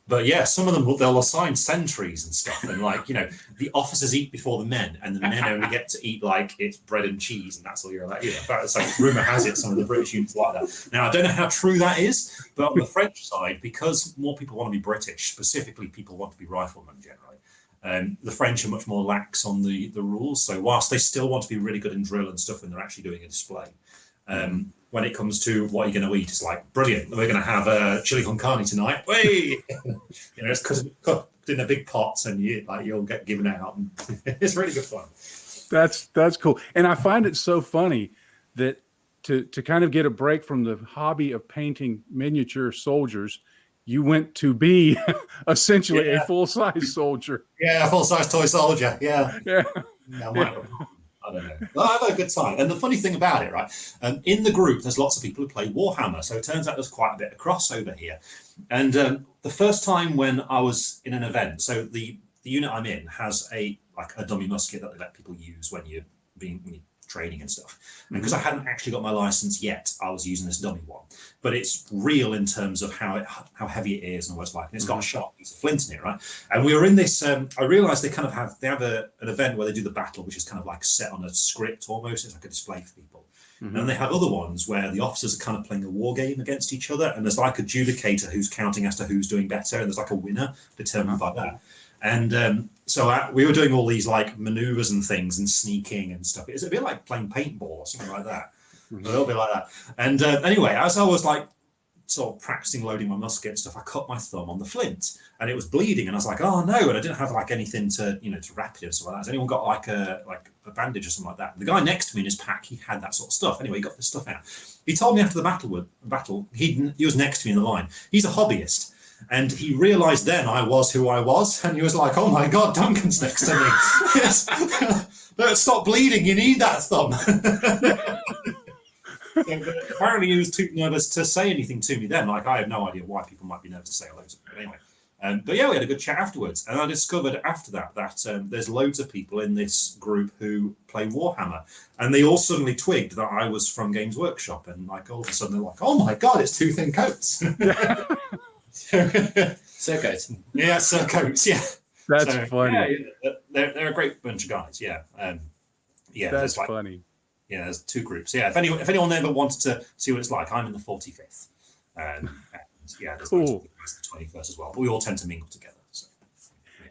But yeah, some of them they'll assign sentries and stuff, and like, you know, the officers eat before the men, and the men only get to eat like it's bread and cheese, and that's all you're allowed. You know, in fact, it's like rumor has it some of the British units like that. Now I don't know how true that is, but on the French side, because more people want to be British, specifically people want to be riflemen generally. The French are much more lax on the rules. So whilst they still want to be really good in drill and stuff when they're actually doing a display, when it comes to what you're going to eat, it's like, brilliant, we're going to have chili con carne tonight. Way, you know, it's cooked in a big pot, and you'll get given out. And it's really good fun. That's cool. And I find it so funny that to kind of get a break from the hobby of painting miniature soldiers, you went to be essentially a full-size soldier. Yeah, a full-size toy soldier. Yeah. Yeah. I don't know. Well, I've had a good time. And the funny thing about it, right, in the group, there's lots of people who play Warhammer. So it turns out there's quite a bit of crossover here. And the first time when I was in an event, so the unit I'm in has a dummy musket that they let people use when you're training and stuff. And because I hadn't actually got my license yet, I was using this dummy one. But it's real in terms of how heavy it is and what it's like. And it's got a sharp piece of flint in it, right? And we were in this, I realized they have an event where they do the battle, which is kind of like set on a script almost. It's like a display for people. And then they have other ones where the officers are kind of playing a war game against each other. And there's like a adjudicator who's counting as to who's doing better. And there's like a winner determined by that. And so we were doing all these like maneuvers and things and sneaking and stuff. It's a bit like playing paintball or something like that. A little bit like that. And anyway, as I was like sort of practicing loading my musket and stuff, I cut my thumb on the flint and it was bleeding. And I was like, oh no. And I didn't have like anything to wrap it and stuff like that. Has anyone got like a bandage or something like that? And the guy next to me in his pack, he had that sort of stuff. Anyway, he got this stuff out. He told me after the battle, he was next to me in the line. He's a hobbyist. And he realized then I was who I was. And he was like, oh my God, Duncan's next to me. Yes. Stop bleeding. You need that thumb. So, apparently he was too nervous to say anything to me then. Like, I have no idea why people might be nervous to say hello to me. But anyway. But yeah, we had a good chat afterwards. And I discovered after that there's loads of people in this group who play Warhammer. And they all suddenly twigged that I was from Games Workshop. And like all of a sudden they're like, oh my God, it's Two Thin Coats. Surcoats. Yeah, Surcoats, yeah. That's funny. Yeah, they're a great bunch of guys, yeah. That's funny. Yeah, there's two groups. Yeah, if anyone ever wanted to see what it's like, I'm in the 45th. And yeah, there's cool. The 21st as well. But we all tend to mingle together. So.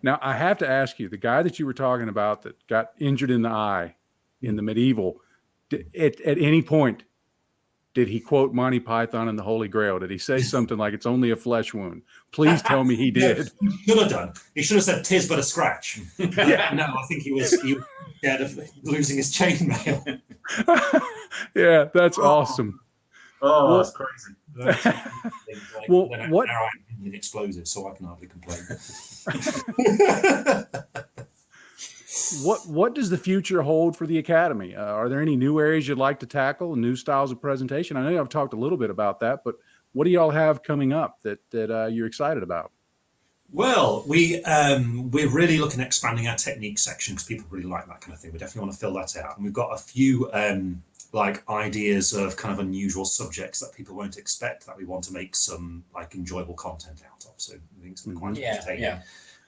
Now, I have to ask you, the guy that you were talking about that got injured in the eye in the medieval, at any point, did he quote Monty Python and the Holy Grail? Did he say something like, it's only a flesh wound? Please tell me he did. He should have done. He should have said, 'tis but a scratch. Yeah. No, I think he was scared of losing his chainmail. Yeah, that's awesome. Oh, that's crazy. Well, what? Now I'm in explosives, so I can hardly complain. What does the future hold for the Academy? Are there any new areas you'd like to tackle and new styles of presentation? I know I've talked a little bit about that, but what do y'all have coming up that you're excited about? Well, we're really looking at expanding our technique section because people really like that kind of thing. We definitely want to fill that out. And we've got a few like ideas of kind of unusual subjects that people won't expect that we want to make some like enjoyable content out of. So I think it's quite entertaining. Yeah.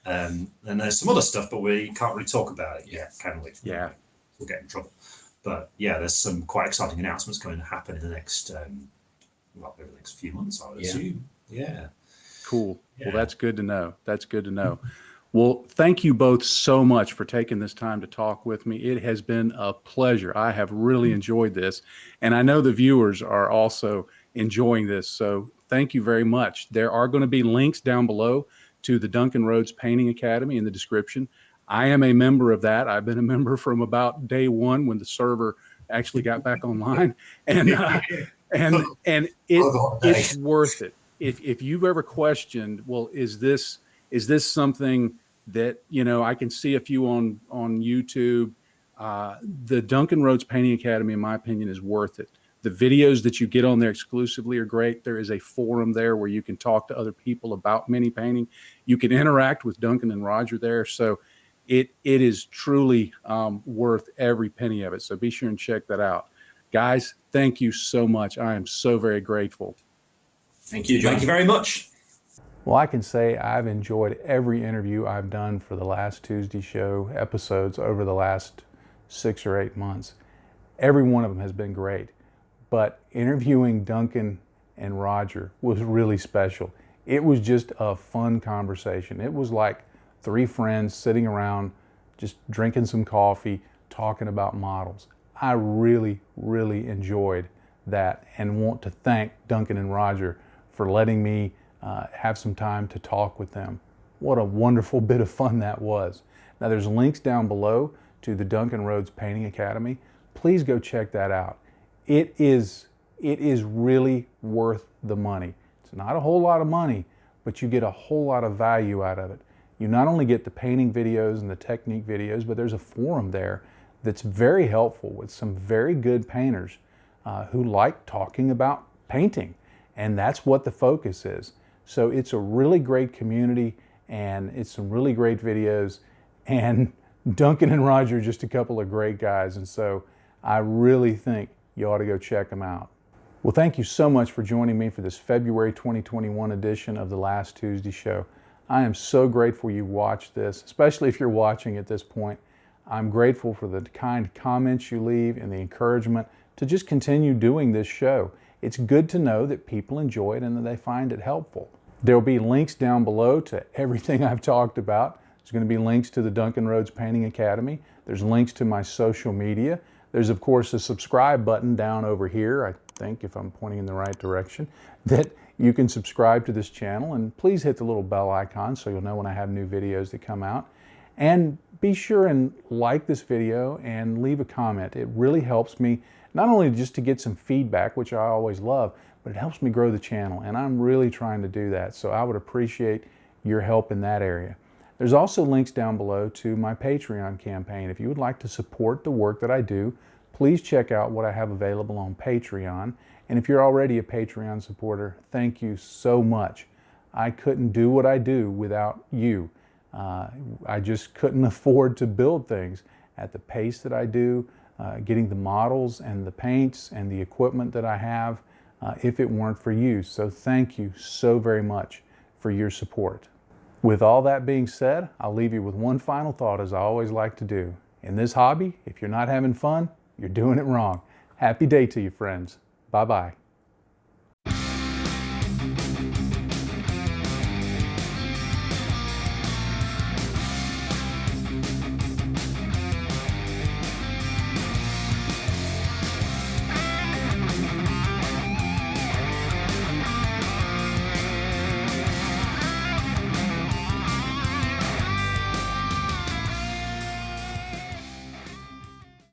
And there's some other stuff, but we can't really talk about it yet, can we? Yeah. We'll get in trouble. But yeah, there's some quite exciting announcements going to happen in the next, over the next few months, I would assume. Yeah. Cool. Yeah. Well, that's good to know. That's good to know. Well, thank you both so much for taking this time to talk with me. It has been a pleasure. I have really enjoyed this. And I know the viewers are also enjoying this. So thank you very much. There are going to be links down below to the Duncan Rhodes Painting Academy in the description. I am a member of that. I've been a member from about day one when the server actually got back online. And it's worth it. If you've ever questioned, well, is this something that, I can see a few on YouTube The Duncan Rhodes Painting Academy, in my opinion, is worth it. The videos that you get on there exclusively are great. There is a forum there where you can talk to other people about mini painting. You can interact with Duncan and Roger there. So it is truly worth every penny of it. So be sure and check that out. Guys, thank you so much. I am so very grateful. Thank you, John. Thank you very much. Well, I can say I've enjoyed every interview I've done for the last Tuesday show episodes over the last 6 or 8 months. Every one of them has been great. But interviewing Duncan and Roger was really special. It was just a fun conversation. It was like 3 friends sitting around, just drinking some coffee, talking about models. I really, really enjoyed that and want to thank Duncan and Roger for letting me have some time to talk with them. What a wonderful bit of fun that was. Now there's links down below to the Duncan Rhodes Painting Academy. Please go check that out. It is really worth the money. It's not a whole lot of money, but you get a whole lot of value out of it. You not only get the painting videos and the technique videos, but there's a forum there that's very helpful with some very good painters who like talking about painting. And that's what the focus is. So it's a really great community and it's some really great videos. And Duncan and Roger are just a couple of great guys. And so I really think you ought to go check them out. Well, thank you so much for joining me for this February 2021 edition of the Last Tuesday Show. I am so grateful you watched this, especially if you're watching at this point. I'm grateful for the kind comments you leave and the encouragement to just continue doing this show. It's good to know that people enjoy it and that they find it helpful. There'll be links down below to everything I've talked about. There's going to be links to the Duncan Rhodes Painting Academy. There's links to my social media. There's, of course, a subscribe button down over here, I think, if I'm pointing in the right direction, that you can subscribe to this channel. And please hit the little bell icon so you'll know when I have new videos that come out. And be sure and like this video and leave a comment. It really helps me, not only just to get some feedback, which I always love, but it helps me grow the channel. And I'm really trying to do that. So I would appreciate your help in that area. There's also links down below to my Patreon campaign. If you would like to support the work that I do, please check out what I have available on Patreon. And if you're already a Patreon supporter, thank you so much. I couldn't do what I do without you. I just couldn't afford to build things at the pace that I do, getting the models and the paints and the equipment that I have, if it weren't for you. So thank you so very much for your support. With all that being said, I'll leave you with one final thought, as I always like to do. In this hobby, if you're not having fun, you're doing it wrong. Happy day to you, friends. Bye-bye.